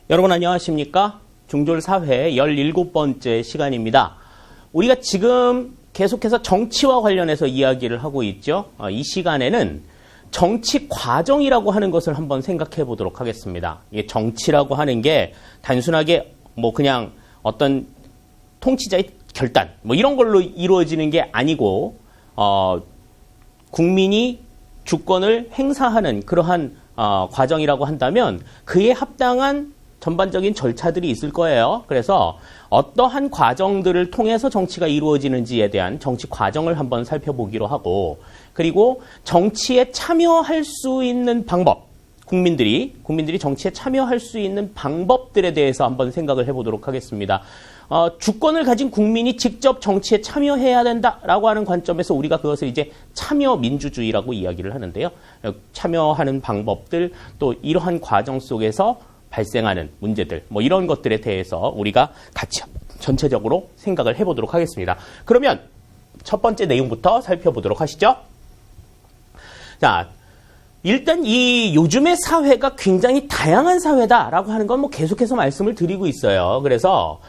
여러분 안녕하십니까? 중졸사회 17번째 시간입니다. 우리가 지금 계속해서 정치와 관련해서 이야기를 하고 있죠. 이 시간에는 정치 과정이라고 하는 것을 한번 생각해 보도록 하겠습니다. 이게 정치라고 하는 게 단순하게 그냥 어떤 통치자의 결단 이런 걸로 이루어지는 게 아니고 국민이 주권을 행사하는 그러한 과정이라고 한다면 그에 합당한 전반적인 절차들이 있을 거예요. 그래서 어떠한 과정들을 통해서 정치가 이루어지는지에 대한 정치 과정을 한번 살펴보기로 하고, 그리고 정치에 참여할 수 있는 방법, 국민들이 정치에 참여할 수 있는 방법들에 대해서 한번 생각을 해보도록 하겠습니다. 주권을 가진 국민이 직접 정치에 참여해야 된다라고 하는 관점에서 우리가 그것을 이제 참여 민주주의라고 이야기를 하는데요. 참여하는 방법들, 또 이러한 과정 속에서 발생하는 문제들, 이런 것들에 대해서 우리가 같이 전체적으로 생각을 해보도록 하겠습니다. 그러면 첫 번째 내용부터 살펴보도록 하시죠. 자, 일단 이 요즘의 사회가 굉장히 다양한 사회다라고 하는 건 계속해서 말씀을 드리고 있어요. 그래서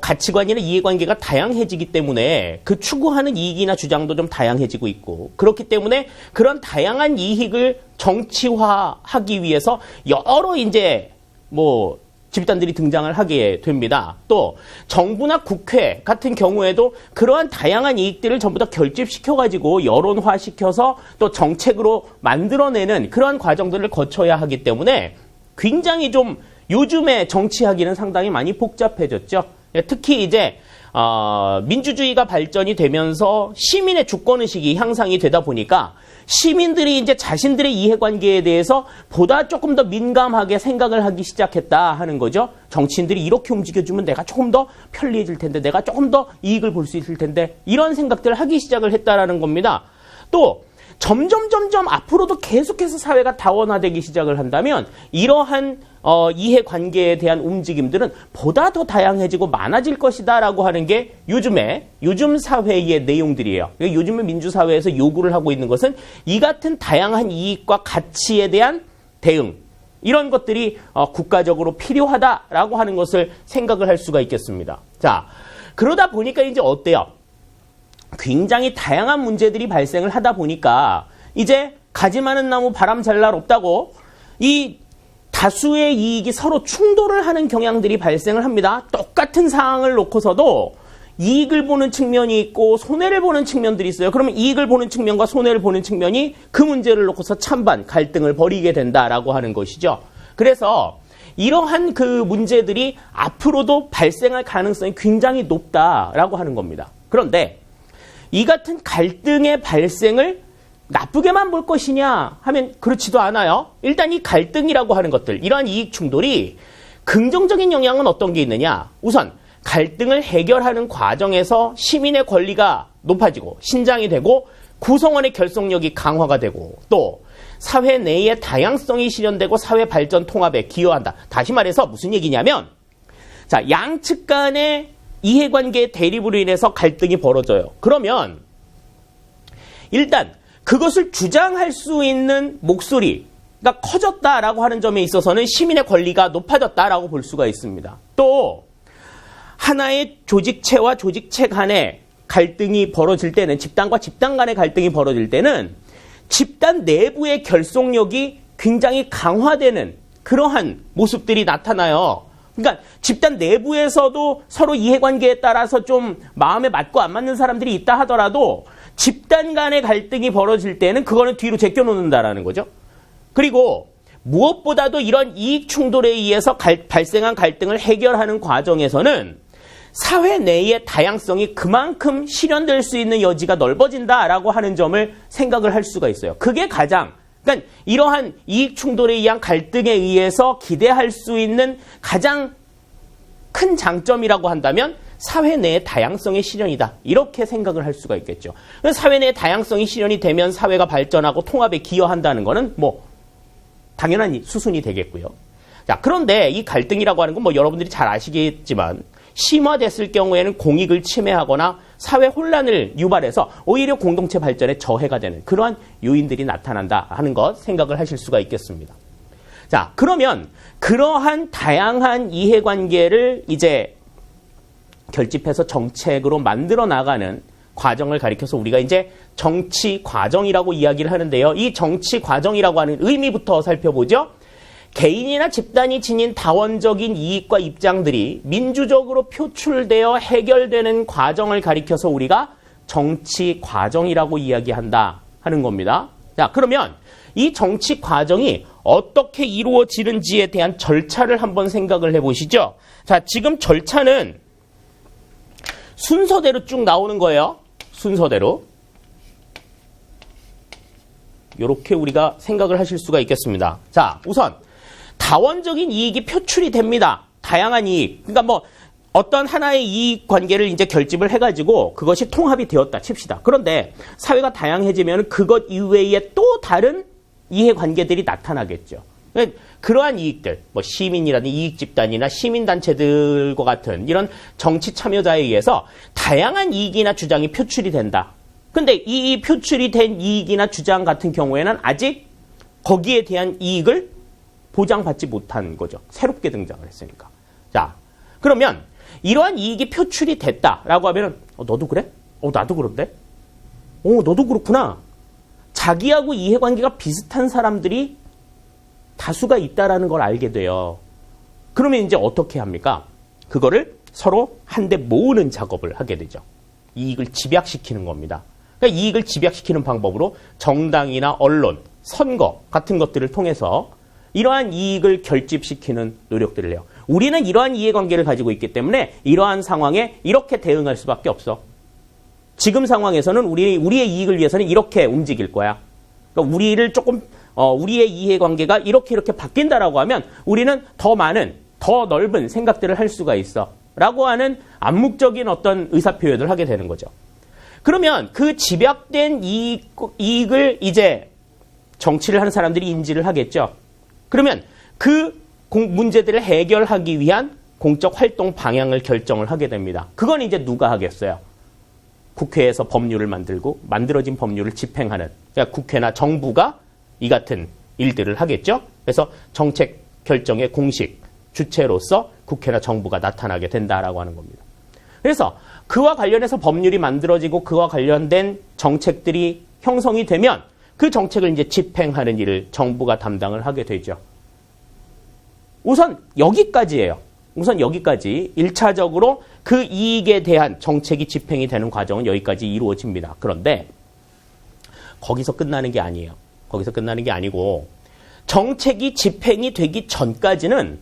가치관이나 이해관계가 다양해지기 때문에 그 추구하는 이익이나 주장도 좀 다양해지고 있고, 그렇기 때문에 그런 다양한 이익을 정치화하기 위해서 여러 집단들이 등장을 하게 됩니다. 또 정부나 국회 같은 경우에도 그러한 다양한 이익들을 전부 다 결집시켜가지고 여론화시켜서 또 정책으로 만들어내는 그러한 과정들을 거쳐야 하기 때문에 굉장히 좀 요즘에 정치하기는 상당히 많이 복잡해졌죠. 특히 이제 민주주의가 발전이 되면서 시민의 주권의식이 향상이 되다 보니까 시민들이 이제 자신들의 이해관계에 대해서 보다 조금 더 민감하게 생각을 하기 시작했다 하는 거죠. 정치인들이 이렇게 움직여주면 내가 조금 더 편리해질 텐데, 내가 조금 더 이익을 볼 수 있을 텐데, 이런 생각들을 하기 시작을 했다라는 겁니다. 또 점점 앞으로도 계속해서 사회가 다원화되기 시작을 한다면 이러한 이해관계에 대한 움직임들은 보다 더 다양해지고 많아질 것이다 라고 하는 게 요즘 사회의 내용들이에요. 요즘의 민주사회에서 요구를 하고 있는 것은 이 같은 다양한 이익과 가치에 대한 대응, 이런 것들이 국가적으로 필요하다라고 하는 것을 생각을 할 수가 있겠습니다. 자, 그러다 보니까 이제 어때요? 굉장히 다양한 문제들이 발생을 하다 보니까 이제 가지 많은 나무 바람 잘 날 없다고 이 다수의 이익이 서로 충돌을 하는 경향들이 발생을 합니다. 똑같은 사항을 놓고서도 이익을 보는 측면이 있고 손해를 보는 측면들이 있어요. 그러면 이익을 보는 측면과 손해를 보는 측면이 그 문제를 놓고서 찬반, 갈등을 벌이게 된다라고 하는 것이죠. 그래서 이러한 그 문제들이 앞으로도 발생할 가능성이 굉장히 높다라고 하는 겁니다. 그런데 이 같은 갈등의 발생을 나쁘게만 볼 것이냐 하면 그렇지도 않아요. 일단 이 갈등이라고 하는 것들, 이러한 이익 충돌이 긍정적인 영향은 어떤 게 있느냐. 우선 갈등을 해결하는 과정에서 시민의 권리가 높아지고 신장이 되고 구성원의 결속력이 강화가 되고, 또 사회 내의 다양성이 실현되고 사회 발전 통합에 기여한다. 다시 말해서 무슨 얘기냐면, 자, 양측 간의 이해관계의 대립으로 인해서 갈등이 벌어져요. 그러면 일단 그것을 주장할 수 있는 목소리가 커졌다라고 하는 점에 있어서는 시민의 권리가 높아졌다라고 볼 수가 있습니다. 또 하나의 조직체와 조직체 간의 갈등이 벌어질 때는, 집단과 집단 간의 갈등이 벌어질 때는 집단 내부의 결속력이 굉장히 강화되는 그러한 모습들이 나타나요. 그러니까 집단 내부에서도 서로 이해관계에 따라서 좀 마음에 맞고 안 맞는 사람들이 있다 하더라도 집단 간의 갈등이 벌어질 때는 그거는 뒤로 제껴놓는다라는 거죠. 그리고 무엇보다도 이런 이익 충돌에 의해서 발생한 갈등을 해결하는 과정에서는 사회 내의 다양성이 그만큼 실현될 수 있는 여지가 넓어진다라고 하는 점을 생각을 할 수가 있어요. 그게 그러니까 이러한 이익 충돌에 의한 갈등에 의해서 기대할 수 있는 가장 큰 장점이라고 한다면 사회 내의 다양성의 실현이다. 이렇게 생각을 할 수가 있겠죠. 사회 내의 다양성이 실현이 되면 사회가 발전하고 통합에 기여한다는 것은 당연한 수순이 되겠고요. 자, 그런데 이 갈등이라고 하는 건 여러분들이 잘 아시겠지만 심화됐을 경우에는 공익을 침해하거나 사회 혼란을 유발해서 오히려 공동체 발전에 저해가 되는 그러한 요인들이 나타난다 하는 것 생각을 하실 수가 있겠습니다. 자, 그러면 그러한 다양한 이해관계를 이제 결집해서 정책으로 만들어 나가는 과정을 가리켜서 우리가 이제 정치 과정이라고 이야기를 하는데요. 이 정치 과정이라고 하는 의미부터 살펴보죠. 개인이나 집단이 지닌 다원적인 이익과 입장들이 민주적으로 표출되어 해결되는 과정을 가리켜서 우리가 정치 과정이라고 이야기한다 하는 겁니다. 자, 그러면 이 정치 과정이 어떻게 이루어지는지에 대한 절차를 한번 생각을 해보시죠. 자, 지금 절차는 순서대로 쭉 나오는 거예요. 순서대로. 이렇게 우리가 생각을 하실 수가 있겠습니다. 자, 우선 다원적인 이익이 표출이 됩니다. 다양한 이익. 그러니까 뭐 어떤 하나의 이익 관계를 이제 결집을 해가지고 그것이 통합이 되었다 칩시다. 그런데 사회가 다양해지면 그것 이외에 또 다른 이해 관계들이 나타나겠죠. 그러한 이익들, 뭐 시민이라는 이익 집단이나 시민단체들과 같은 이런 정치 참여자에 의해서 다양한 이익이나 주장이 표출이 된다. 근데 이 표출이 된 이익이나 주장 같은 경우에는 아직 거기에 대한 이익을 보장받지 못한 거죠. 새롭게 등장을 했으니까. 자, 그러면 이러한 이익이 표출이 됐다라고 하면 너도 그래? 나도 그런데? 너도 그렇구나. 자기하고 이해관계가 비슷한 사람들이 다수가 있다라는 걸 알게 돼요. 그러면 이제 어떻게 합니까? 그거를 서로 한데 모으는 작업을 하게 되죠. 이익을 집약시키는 겁니다. 그러니까 이익을 집약시키는 방법으로 정당이나 언론, 선거 같은 것들을 통해서 이러한 이익을 결집시키는 노력들을 해요. 우리는 이러한 이해관계를 가지고 있기 때문에 이러한 상황에 이렇게 대응할 수밖에 없어. 지금 상황에서는 우리의 이익을 위해서는 이렇게 움직일 거야. 그러니까 우리를 조금 우리의 이해관계가 이렇게 바뀐다라고 하면 우리는 더 많은, 더 넓은 생각들을 할 수가 있어. 라고 하는 암묵적인 어떤 의사표현을 하게 되는 거죠. 그러면 그 집약된 이익을 이제 정치를 하는 사람들이 인지를 하겠죠. 그러면 그 문제들을 해결하기 위한 공적 활동 방향을 결정을 하게 됩니다. 그건 이제 누가 하겠어요? 국회에서 법률을 만들고 만들어진 법률을 집행하는, 그러니까 국회나 정부가 이 같은 일들을 하겠죠. 그래서 정책 결정의 공식 주체로서 국회나 정부가 나타나게 된다라고 하는 겁니다. 그래서 그와 관련해서 법률이 만들어지고 그와 관련된 정책들이 형성이 되면 그 정책을 이제 집행하는 일을 정부가 담당을 하게 되죠. 우선 여기까지예요. 우선 여기까지 1차적으로 그 이익에 대한 정책이 집행이 되는 과정은 여기까지 이루어집니다. 그런데 거기서 끝나는 게 아니에요. 거기서 끝나는 게 아니고 정책이 집행이 되기 전까지는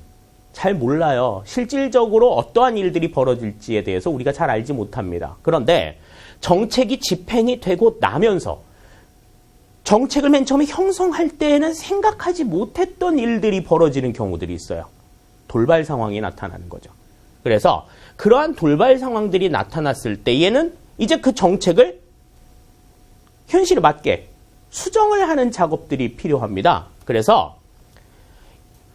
잘 몰라요. 실질적으로 어떠한 일들이 벌어질지에 대해서 우리가 잘 알지 못합니다. 그런데 정책이 집행이 되고 나면서 정책을 맨 처음에 형성할 때에는 생각하지 못했던 일들이 벌어지는 경우들이 있어요. 돌발 상황이 나타나는 거죠. 그래서 그러한 돌발 상황들이 나타났을 때에는 이제 그 정책을 현실에 맞게 수정을 하는 작업들이 필요합니다. 그래서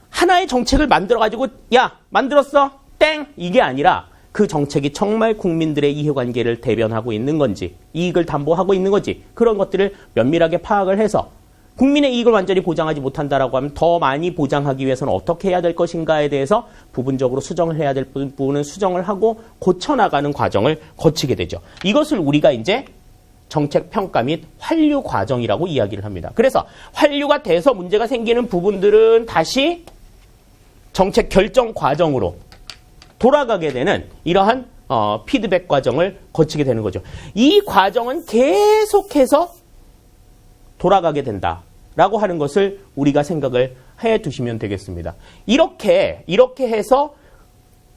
하나의 정책을 만들어가지고 야 만들었어 땡 이게 아니라 그 정책이 정말 국민들의 이해관계를 대변하고 있는 건지 이익을 담보하고 있는 건지 그런 것들을 면밀하게 파악을 해서 국민의 이익을 완전히 보장하지 못한다라고 하면 더 많이 보장하기 위해서는 어떻게 해야 될 것인가에 대해서 부분적으로 수정을 해야 될 부분은 수정을 하고 고쳐나가는 과정을 거치게 되죠. 이것을 우리가 이제 정책 평가 및 환류 과정이라고 이야기를 합니다. 그래서 환류가 돼서 문제가 생기는 부분들은 다시 정책 결정 과정으로 돌아가게 되는 이러한 피드백 과정을 거치게 되는 거죠. 이 과정은 계속해서 돌아가게 된다라고 하는 것을 우리가 생각을 해 두시면 되겠습니다. 이렇게 해서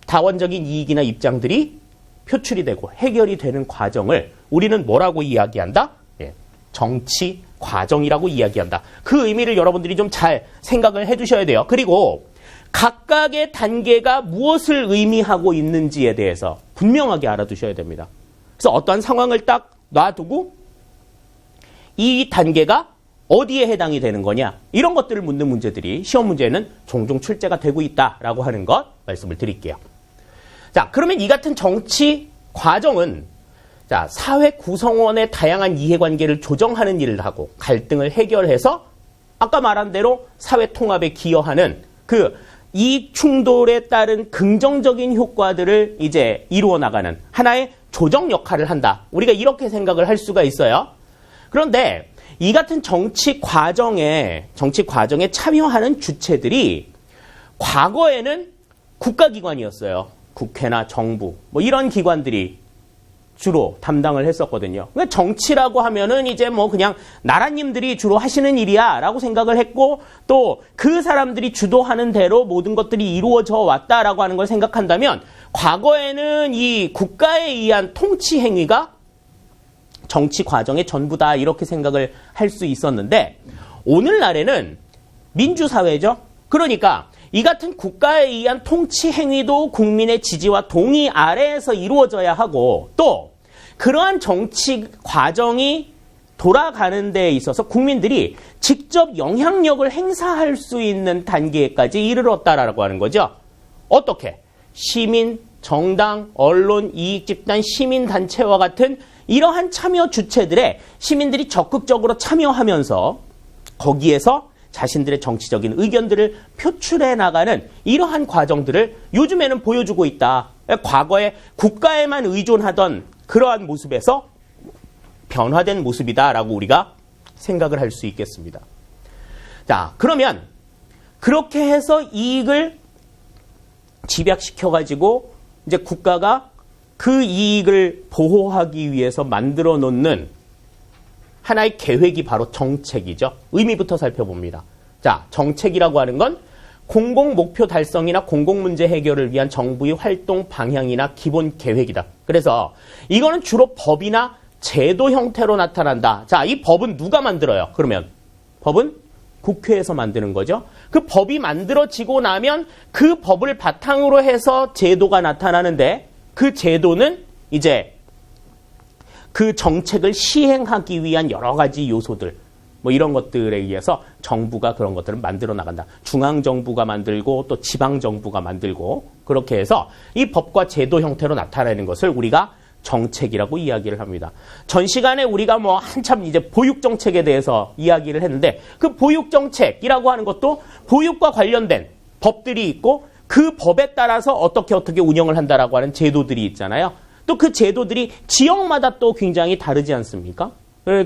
다원적인 이익이나 입장들이 표출이 되고 해결이 되는 과정을 우리는 뭐라고 이야기한다? 정치 과정이라고 이야기한다. 그 의미를 여러분들이 좀 잘 생각을 해 두셔야 돼요. 그리고 각각의 단계가 무엇을 의미하고 있는지에 대해서 분명하게 알아두셔야 됩니다. 그래서 어떠한 상황을 딱 놔두고 이 단계가 어디에 해당이 되는 거냐 이런 것들을 묻는 문제들이 시험 문제에는 종종 출제가 되고 있다라고 하는 것 말씀을 드릴게요. 자, 그러면 이 같은 정치 과정은 자, 사회 구성원의 다양한 이해관계를 조정하는 일을 하고 갈등을 해결해서 아까 말한 대로 사회 통합에 기여하는 이 충돌에 따른 긍정적인 효과들을 이제 이루어 나가는 하나의 조정 역할을 한다. 우리가 이렇게 생각을 할 수가 있어요. 그런데 이 같은 정치 과정에 참여하는 주체들이 과거에는 국가기관이었어요. 국회나 정부, 뭐 이런 기관들이 주로 담당을 했었거든요. 그러니까 정치라고 하면은 이제 뭐 그냥 나라님들이 주로 하시는 일이야 라고 생각을 했고, 또 그 사람들이 주도하는 대로 모든 것들이 이루어져 왔다라고 하는 걸 생각한다면, 과거에는 이 국가에 의한 통치 행위가 정치 과정의 전부다 이렇게 생각을 할 수 있었는데, 오늘날에는 민주사회죠. 그러니까 이 같은 국가에 의한 통치 행위도 국민의 지지와 동의 아래에서 이루어져야 하고, 또 그러한 정치 과정이 돌아가는 데 있어서 국민들이 직접 영향력을 행사할 수 있는 단계까지 이르렀다라고 하는 거죠. 어떻게? 시민, 정당, 언론, 이익집단, 시민단체와 같은 이러한 참여 주체들의 시민들이 적극적으로 참여하면서 거기에서 자신들의 정치적인 의견들을 표출해 나가는 이러한 과정들을 요즘에는 보여주고 있다. 과거에 국가에만 의존하던 그러한 모습에서 변화된 모습이다라고 우리가 생각을 할 수 있겠습니다. 자, 그러면 그렇게 해서 이익을 집약시켜가지고 이제 국가가 그 이익을 보호하기 위해서 만들어 놓는 하나의 계획이 바로 정책이죠. 의미부터 살펴봅니다. 자, 정책이라고 하는 건 공공목표 달성이나 공공문제 해결을 위한 정부의 활동 방향이나 기본 계획이다. 그래서 이거는 주로 법이나 제도 형태로 나타난다. 자, 이 법은 누가 만들어요? 그러면 법은 국회에서 만드는 거죠. 그 법이 만들어지고 나면 그 법을 바탕으로 해서 제도가 나타나는데, 그 제도는 이제 그 정책을 시행하기 위한 여러 가지 요소들, 뭐 이런 것들에 의해서 정부가 그런 것들을 만들어 나간다. 중앙정부가 만들고 또 지방정부가 만들고, 그렇게 해서 이 법과 제도 형태로 나타내는 것을 우리가 정책이라고 이야기를 합니다. 전 시간에 우리가 뭐 한참 이제 보육정책에 대해서 이야기를 했는데, 그 보육정책이라고 하는 것도 보육과 관련된 법들이 있고, 그 법에 따라서 어떻게 운영을 한다라고 하는 제도들이 있잖아요. 또 그 제도들이 지역마다 또 굉장히 다르지 않습니까?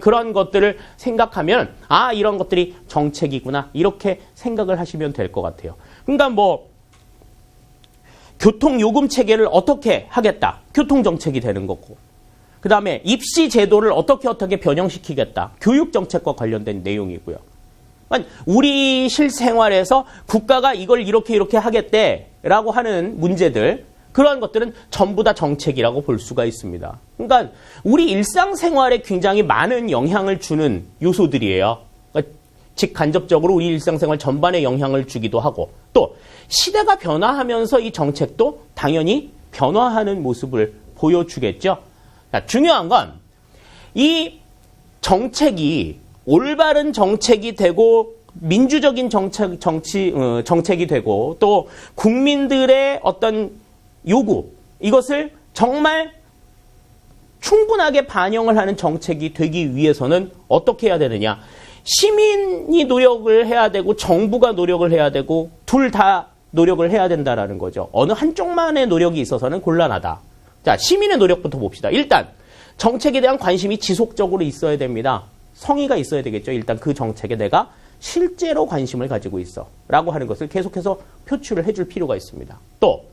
그런 것들을 생각하면, 아, 이런 것들이 정책이구나, 이렇게 생각을 하시면 될 것 같아요. 그러니까 뭐 교통요금 체계를 어떻게 하겠다, 교통정책이 되는 거고, 그 다음에 입시 제도를 어떻게 변형시키겠다, 교육정책과 관련된 내용이고요. 우리 실생활에서 국가가 이걸 이렇게 하겠대라고 하는 문제들, 그러한 것들은 전부 다 정책이라고 볼 수가 있습니다. 그러니까 우리 일상생활에 굉장히 많은 영향을 주는 요소들이에요. 그러니까 직간접적으로 우리 일상생활 전반에 영향을 주기도 하고, 또 시대가 변화하면서 이 정책도 당연히 변화하는 모습을 보여주겠죠. 자, 중요한 건 이 정책이 올바른 정책이 되고 민주적인 정책이 되고, 또 국민들의 어떤 요구, 이것을 정말 충분하게 반영을 하는 정책이 되기 위해서는 어떻게 해야 되느냐. 시민이 노력을 해야 되고 정부가 노력을 해야 되고, 둘 다 노력을 해야 된다라는 거죠. 어느 한쪽만의 노력이 있어서는 곤란하다. 자, 시민의 노력부터 봅시다. 일단 정책에 대한 관심이 지속적으로 있어야 됩니다. 성의가 있어야 되겠죠. 일단 그 정책에 내가 실제로 관심을 가지고 있어 라고 하는 것을 계속해서 표출을 해줄 필요가 있습니다. 또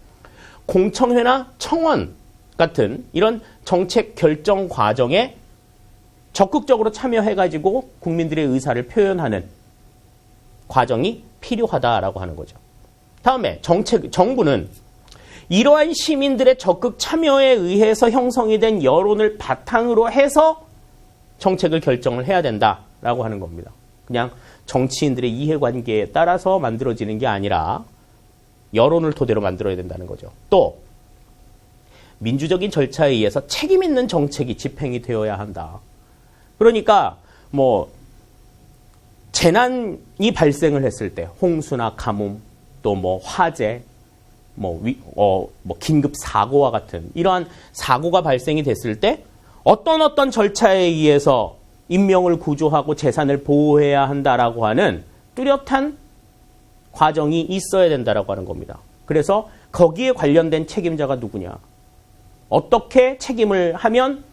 공청회나 청원 같은 이런 정책 결정 과정에 적극적으로 참여해가지고 국민들의 의사를 표현하는 과정이 필요하다라고 하는 거죠. 다음에 정부는 이러한 시민들의 적극 참여에 의해서 형성이 된 여론을 바탕으로 해서 정책을 결정을 해야 된다라고 하는 겁니다. 그냥 정치인들의 이해관계에 따라서 만들어지는 게 아니라 여론을 토대로 만들어야 된다는 거죠. 또 민주적인 절차에 의해서 책임 있는 정책이 집행이 되어야 한다. 그러니까 뭐 재난이 발생을 했을 때, 홍수나 가뭄, 또 뭐 화재, 뭐 긴급 사고와 같은 이러한 사고가 발생이 됐을 때 어떤 절차에 의해서 인명을 구조하고 재산을 보호해야 한다라고 하는 뚜렷한 과정이 있어야 된다라고 하는 겁니다. 그래서 거기에 관련된 책임자가 누구냐? 어떻게 책임을 하면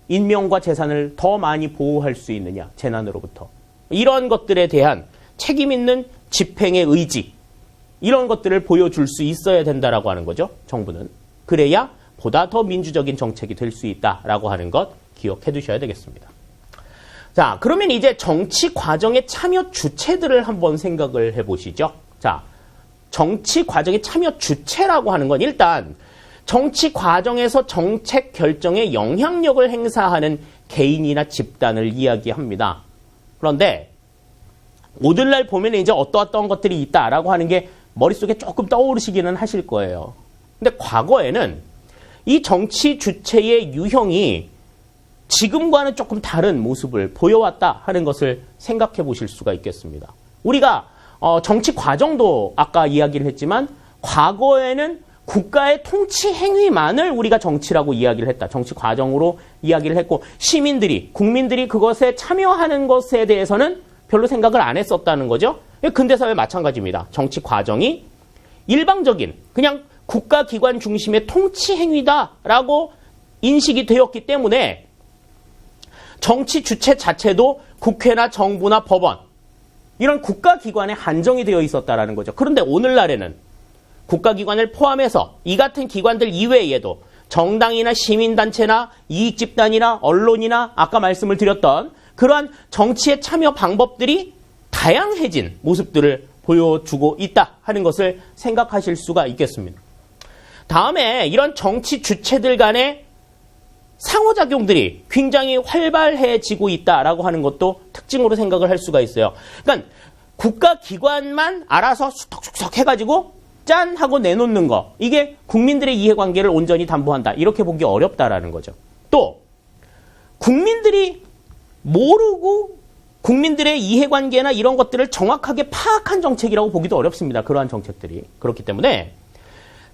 인명과 재산을 더 많이 보호할 수 있느냐? 재난으로부터. 이런 것들에 대한 책임 있는 집행의 의지, 이런 것들을 보여줄 수 있어야 된다라고 하는 거죠. 정부는. 그래야 보다 더 민주적인 정책이 될 수 있다라고 하는 것 기억해 두셔야 되겠습니다. 자, 그러면 이제 정치 과정의 참여 주체들을 한번 생각을 해보시죠. 자, 정치 과정의 참여 주체라고 하는 건 일단 정치 과정에서 정책 결정에 영향력을 행사하는 개인이나 집단을 이야기합니다. 그런데 오늘날 보면 이제 어떠한 것들이 있다라고 하는 게 머릿속에 조금 떠오르시기는 하실 거예요. 근데 과거에는 이 정치 주체의 유형이 지금과는 조금 다른 모습을 보여왔다 하는 것을 생각해 보실 수가 있겠습니다. 우리가 정치 과정도 아까 이야기를 했지만 과거에는 국가의 통치 행위만을 우리가 정치라고 이야기를 했다. 정치 과정으로 이야기를 했고 시민들이, 국민들이 그것에 참여하는 것에 대해서는 별로 생각을 안 했었다는 거죠. 근대사회 마찬가지입니다. 정치 과정이 일방적인 그냥 국가기관 중심의 통치 행위다라고 인식이 되었기 때문에 정치 주체 자체도 국회나 정부나 법원 이런 국가기관에 한정이 되어 있었다라는 거죠. 그런데 오늘날에는 국가기관을 포함해서 이 같은 기관들 이외에도 정당이나 시민단체나 이익집단이나 언론이나 아까 말씀을 드렸던 그러한 정치에 참여 방법들이 다양해진 모습들을 보여주고 있다 하는 것을 생각하실 수가 있겠습니다. 다음에 이런 정치 주체들 간의 상호작용들이 굉장히 활발해지고 있다라고 하는 것도 특징으로 생각을 할 수가 있어요. 그러니까 국가기관만 알아서 수덕수덕 해가지고 짠 하고 내놓는 거, 이게 국민들의 이해관계를 온전히 담보한다, 이렇게 보기 어렵다라는 거죠. 또 국민들이 모르고 국민들의 이해관계나 이런 것들을 정확하게 파악한 정책이라고 보기도 어렵습니다. 그러한 정책들이. 그렇기 때문에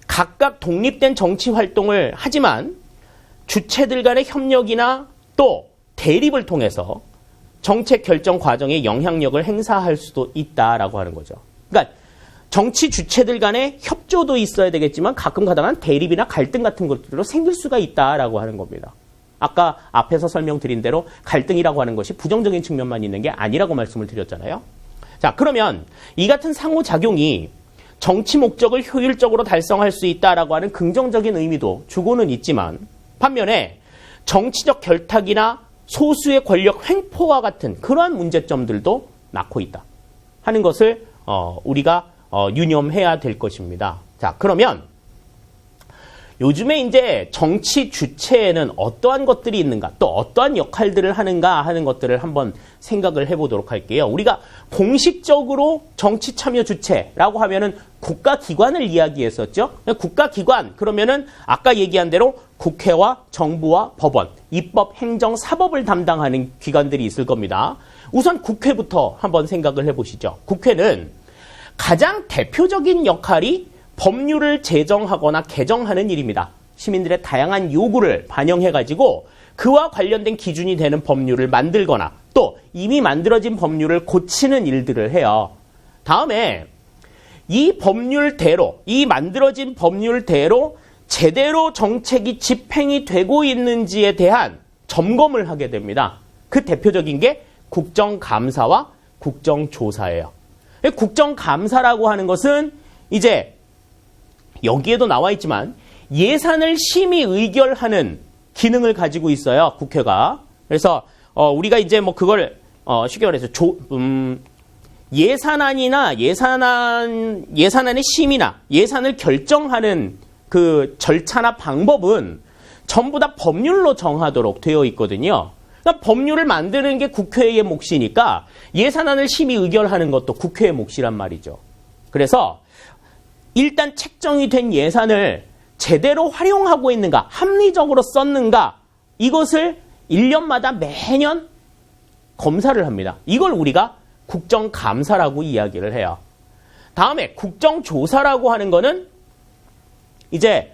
각각 독립된 정치 활동을 하지만 주체들 간의 협력이나 또 대립을 통해서 정책 결정 과정에 영향력을 행사할 수도 있다라고 하는 거죠. 그러니까 정치 주체들 간의 협조도 있어야 되겠지만 가끔 가다간 대립이나 갈등 같은 것들도 생길 수가 있다라고 하는 겁니다. 아까 앞에서 설명드린 대로 갈등이라고 하는 것이 부정적인 측면만 있는 게 아니라고 말씀을 드렸잖아요. 자, 그러면 이 같은 상호작용이 정치 목적을 효율적으로 달성할 수 있다라고 하는 긍정적인 의미도 주고는 있지만 반면에 정치적 결탁이나 소수의 권력 횡포와 같은 그러한 문제점들도 낳고 있다 하는 것을 우리가 유념해야 될 것입니다. 자, 그러면 요즘에 이제 정치 주체에는 어떠한 것들이 있는가, 또 어떠한 역할들을 하는가 하는 것들을 한번 생각을 해보도록 할게요. 우리가 공식적으로 정치 참여 주체라고 하면은 국가기관을 이야기했었죠. 국가기관 그러면은 아까 얘기한 대로 국회와 정부와 법원, 입법, 행정, 사법을 담당하는 기관들이 있을 겁니다. 우선 국회부터 한번 생각을 해보시죠. 국회는 가장 대표적인 역할이 법률을 제정하거나 개정하는 일입니다. 시민들의 다양한 요구를 반영해가지고 그와 관련된 기준이 되는 법률을 만들거나 또 이미 만들어진 법률을 고치는 일들을 해요. 다음에 이 법률대로, 이 만들어진 법률대로 제대로 정책이 집행이 되고 있는지에 대한 점검을 하게 됩니다. 그 대표적인 게 국정감사와 국정조사예요. 국정감사라고 하는 것은 이제 여기에도 나와 있지만 예산을 심의 의결하는 기능을 가지고 있어요. 국회가. 그래서 우리가 이제 뭐 그걸 쉽게 말해서 예산안이나 예산안의 심의나 예산을 결정하는 그 절차나 방법은 전부 다 법률로 정하도록 되어 있거든요. 그러니까 법률을 만드는 게 국회의 몫이니까 예산안을 심의 의결하는 것도 국회의 몫이란 말이죠. 그래서 일단 책정이 된 예산을 제대로 활용하고 있는가, 합리적으로 썼는가, 이것을 1년마다 매년 검사를 합니다. 이걸 우리가 국정감사라고 이야기를 해요. 다음에 국정조사라고 하는 거는 이제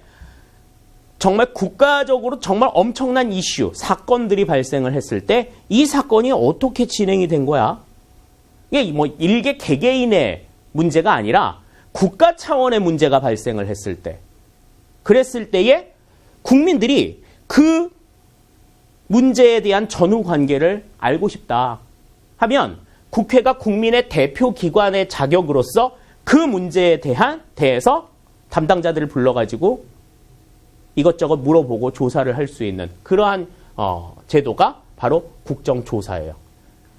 정말 국가적으로 정말 엄청난 이슈, 사건들이 발생을 했을 때 이 사건이 어떻게 진행이 된 거야? 이게 뭐 일개 개개인의 문제가 아니라 국가 차원의 문제가 발생을 했을 때, 그랬을 때에 국민들이 그 문제에 대한 전후 관계를 알고 싶다 하면 국회가 국민의 대표 기관의 자격으로서 그 문제에 대해서 담당자들을 불러가지고 이것저것 물어보고 조사를 할 수 있는 그러한 제도가 바로 국정조사예요.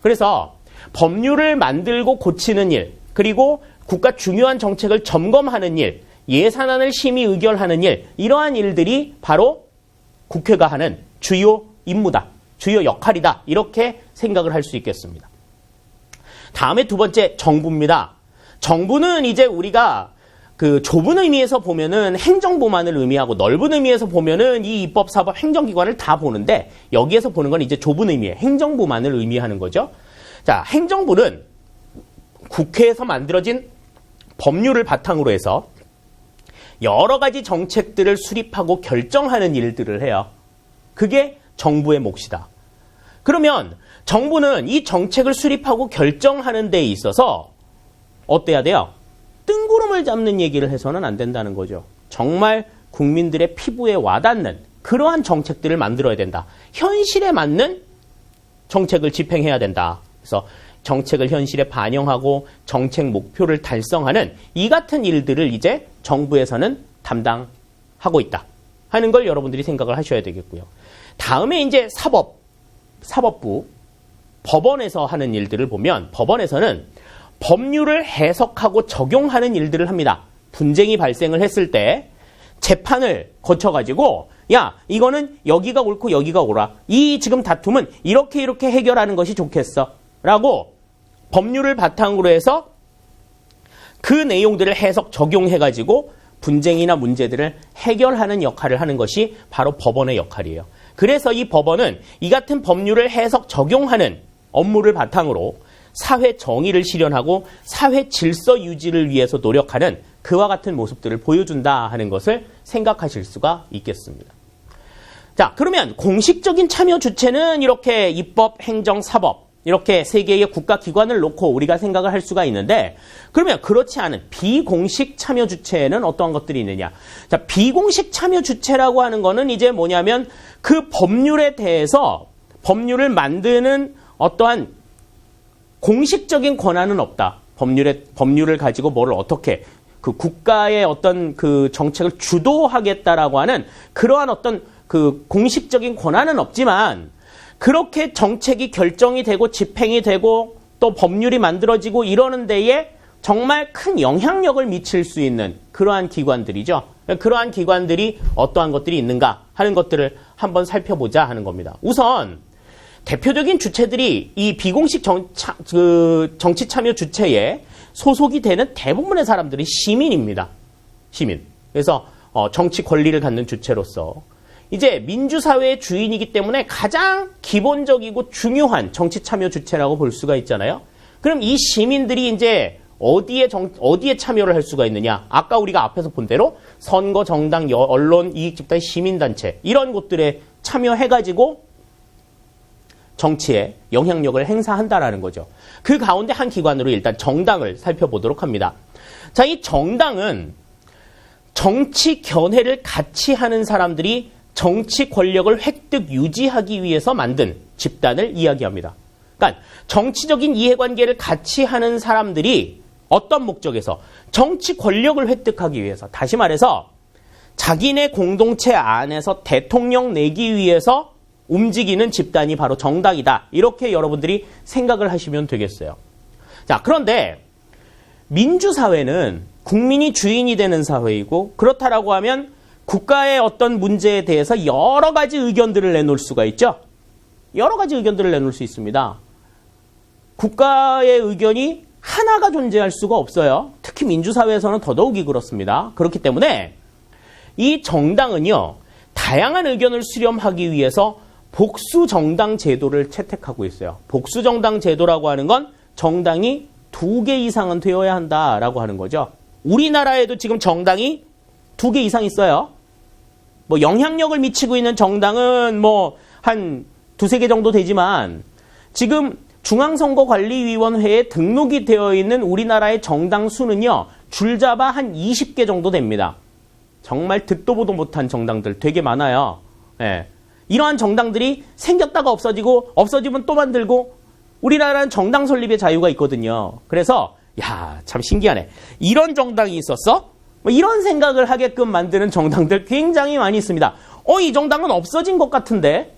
그래서 법률을 만들고 고치는 일, 그리고 국가 중요한 정책을 점검하는 일, 예산안을 심의 의결하는 일, 이러한 일들이 바로 국회가 하는 주요 임무다, 주요 역할이다, 이렇게 생각을 할 수 있겠습니다. 다음에 두 번째, 정부입니다. 정부는 이제 우리가 그 좁은 의미에서 보면은 행정부만을 의미하고 넓은 의미에서 보면은 이 입법, 사법, 행정기관을 다 보는데 여기에서 보는 건 이제 좁은 의미의 행정부만을 의미하는 거죠. 자, 행정부는 국회에서 만들어진 법률을 바탕으로 해서 여러 가지 정책들을 수립하고 결정하는 일들을 해요. 그게 정부의 몫이다. 그러면 정부는 이 정책을 수립하고 결정하는 데 있어서 어때야 돼요? 뜬구름을 잡는 얘기를 해서는 안 된다는 거죠. 정말 국민들의 피부에 와닿는 그러한 정책들을 만들어야 된다. 현실에 맞는 정책을 집행해야 된다. 그래서 정책을 현실에 반영하고 정책 목표를 달성하는 이 같은 일들을 이제 정부에서는 담당하고 있다 하는 걸 여러분들이 생각을 하셔야 되겠고요. 다음에 이제 사법부, 법원에서 하는 일들을 보면 법원에서는 법률을 해석하고 적용하는 일들을 합니다. 분쟁이 발생을 했을 때 재판을 거쳐가지고 야, 이거는 여기가 옳고 여기가 옳아. 이 지금 다툼은 이렇게 해결하는 것이 좋겠어. 라고 법률을 바탕으로 해서 그 내용들을 해석 적용해가지고 분쟁이나 문제들을 해결하는 역할을 하는 것이 바로 법원의 역할이에요. 그래서 이 법원은 이 같은 법률을 해석 적용하는 업무를 바탕으로 사회 정의를 실현하고 사회 질서 유지를 위해서 노력하는 그와 같은 모습들을 보여준다 하는 것을 생각하실 수가 있겠습니다. 자, 그러면 공식적인 참여 주체는 이렇게 입법, 행정, 사법 이렇게 세 개의 국가기관을 놓고 우리가 생각을 할 수가 있는데, 그러면 그렇지 않은 비공식 참여 주체에는 어떠한 것들이 있느냐. 자, 비공식 참여 주체라고 하는 거는 이제 뭐냐면 그 법률에 대해서 법률을 만드는 어떠한 공식적인 권한은 없다. 법률을 가지고 뭐를 어떻게 그 국가의 어떤 그 정책을 주도하겠다라고 하는 그러한 어떤 그 공식적인 권한은 없지만 그렇게 정책이 결정이 되고 집행이 되고 또 법률이 만들어지고 이러는 데에 정말 큰 영향력을 미칠 수 있는 그러한 기관들이죠. 그러한 기관들이 어떠한 것들이 있는가 하는 것들을 한번 살펴보자 하는 겁니다. 우선 대표적인 주체들이 이 비공식 정치 참여 주체에 소속이 되는 대부분의 사람들이 시민입니다. 시민. 그래서 정치 권리를 갖는 주체로서 이제 민주사회의 주인이기 때문에 가장 기본적이고 중요한 정치 참여 주체라고 볼 수가 있잖아요. 그럼 이 시민들이 이제 어디에 참여를 할 수가 있느냐? 아까 우리가 앞에서 본 대로 선거, 정당, 언론, 이익집단, 시민단체 이런 곳들에 참여해가지고 정치에 영향력을 행사한다라는 거죠. 그 가운데 한 기관으로 일단 정당을 살펴보도록 합니다. 자, 이 정당은 정치 견해를 같이 하는 사람들이 정치 권력을 획득 유지하기 위해서 만든 집단을 이야기합니다. 그러니까 정치적인 이해관계를 같이 하는 사람들이 어떤 목적에서 정치 권력을 획득하기 위해서, 다시 말해서 자기네 공동체 안에서 대통령 내기 위해서 움직이는 집단이 바로 정당이다. 이렇게 여러분들이 생각을 하시면 되겠어요. 자, 그런데 민주사회는 국민이 주인이 되는 사회이고 그렇다라고 하면 국가의 어떤 문제에 대해서 여러 가지 의견들을 내놓을 수가 있죠. 여러 가지 의견들을 내놓을 수 있습니다. 국가의 의견이 하나가 존재할 수가 없어요. 특히 민주사회에서는 더더욱이 그렇습니다. 그렇기 때문에 이 정당은요, 다양한 의견을 수렴하기 위해서 복수정당 제도를 채택하고 있어요. 복수정당 제도라고 하는 건 정당이 2개 이상은 되어야 한다라고 하는 거죠. 우리나라에도 지금 정당이 2개 이상 있어요. 뭐 영향력을 미치고 있는 정당은 뭐 한 2-3개 정도 되지만 지금 중앙선거관리위원회에 등록이 되어 있는 우리나라의 정당 수는요, 줄잡아 한 20개 정도 됩니다. 정말 듣도 보도 못한 정당들 되게 많아요. 예. 이러한 정당들이 생겼다가 없어지고, 없어지면 또 만들고, 우리나라는 정당 설립의 자유가 있거든요. 그래서, 야, 참 신기하네. 이런 정당이 있었어? 뭐 이런 생각을 하게끔 만드는 정당들 굉장히 많이 있습니다. 이 정당은 없어진 것 같은데?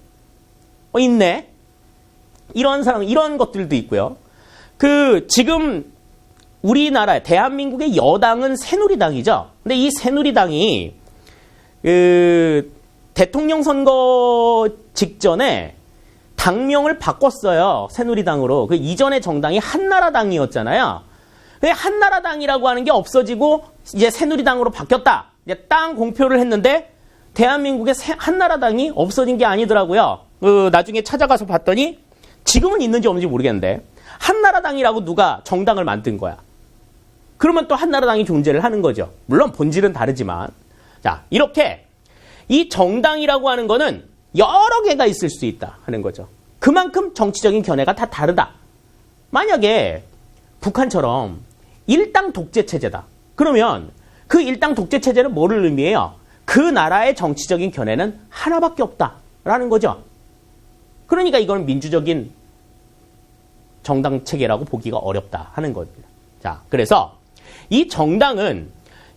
있네. 이런 것들도 있고요. 지금 우리나라, 대한민국의 여당은 새누리당이죠. 근데 이 새누리당이, 대통령 선거 직전에 당명을 바꿨어요. 새누리당으로. 이전의 정당이 한나라당이었잖아요. 한나라당이라고 하는 게 없어지고 이제 새누리당으로 바뀌었다. 이제 땅 공표를 했는데 대한민국의 한나라당이 없어진 게 아니더라고요. 나중에 찾아가서 봤더니 지금은 있는지 없는지 모르겠는데 한나라당이라고 누가 정당을 만든 거야. 그러면 또 한나라당이 존재를 하는 거죠. 물론 본질은 다르지만. 자, 이렇게 이 정당이라고 하는 거는 여러 개가 있을 수 있다 하는 거죠. 그만큼 정치적인 견해가 다 다르다. 만약에 북한처럼 일당 독재 체제다. 그러면 그 일당 독재 체제는 뭐를 의미해요? 그 나라의 정치적인 견해는 하나밖에 없다라는 거죠. 그러니까 이건 민주적인 정당 체계라고 보기가 어렵다 하는 겁니다. 자, 그래서 이 정당은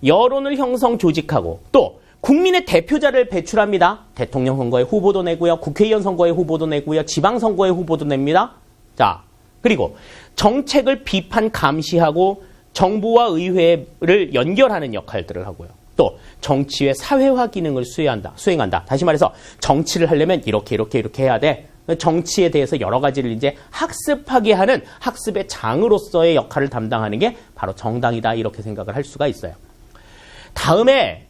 여론을 형성 조직하고 또 국민의 대표자를 배출합니다. 대통령 선거에 후보도 내고요. 국회의원 선거에 후보도 내고요. 지방선거에 후보도 냅니다. 자, 그리고 정책을 비판 감시하고 정부와 의회를 연결하는 역할들을 하고요. 또 정치의 사회화 기능을 수행한다. 다시 말해서 정치를 하려면 이렇게 해야 돼. 정치에 대해서 여러 가지를 이제 학습하게 하는 학습의 장으로서의 역할을 담당하는 게 바로 정당이다. 이렇게 생각을 할 수가 있어요. 다음에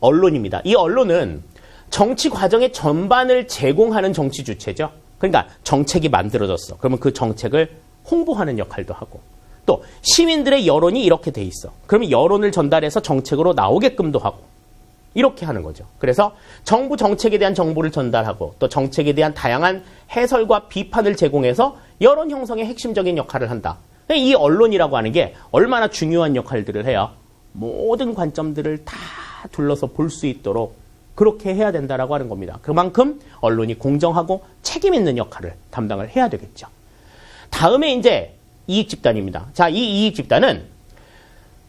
언론입니다. 이 언론은 정치 과정의 전반을 제공하는 정치 주체죠. 그러니까 정책이 만들어졌어. 그러면 그 정책을 홍보하는 역할도 하고 또 시민들의 여론이 이렇게 돼 있어. 그러면 여론을 전달해서 정책으로 나오게끔도 하고 이렇게 하는 거죠. 그래서 정부 정책에 대한 정보를 전달하고 또 정책에 대한 다양한 해설과 비판을 제공해서 여론 형성의 핵심적인 역할을 한다. 이 언론이라고 하는 게 얼마나 중요한 역할들을 해요. 모든 관점들을 다 둘러서 볼 수 있도록 그렇게 해야 된다라고 하는 겁니다. 그만큼 언론이 공정하고 책임 있는 역할을 담당을 해야 되겠죠. 다음에 이제 이익 집단입니다. 자, 이 이익 집단은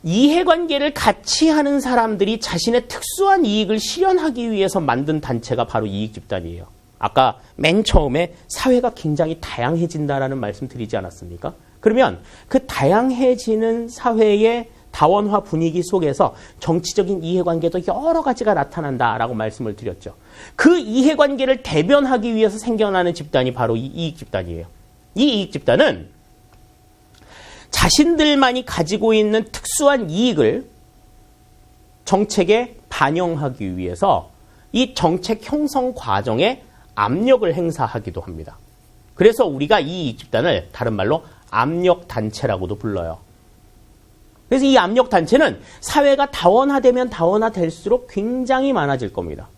이해관계를 같이 하는 사람들이 자신의 특수한 이익을 실현하기 위해서 만든 단체가 바로 이익 집단이에요. 아까 맨 처음에 사회가 굉장히 다양해진다라는 말씀 드리지 않았습니까? 그러면 그 다양해지는 사회의 다원화 분위기 속에서 정치적인 이해관계도 여러 가지가 나타난다라고 말씀을 드렸죠. 그 이해관계를 대변하기 위해서 생겨나는 집단이 바로 이 이익 집단이에요. 이 이익 집단은 자신들만이 가지고 있는 특수한 이익을 정책에 반영하기 위해서 이 정책 형성 과정에 압력을 행사하기도 합니다. 그래서 우리가 이 이익 집단을 다른 말로 압력단체라고도 불러요. 그래서 이 압력단체는 사회가 다원화되면 다원화될수록 굉장히 많아질 겁니다.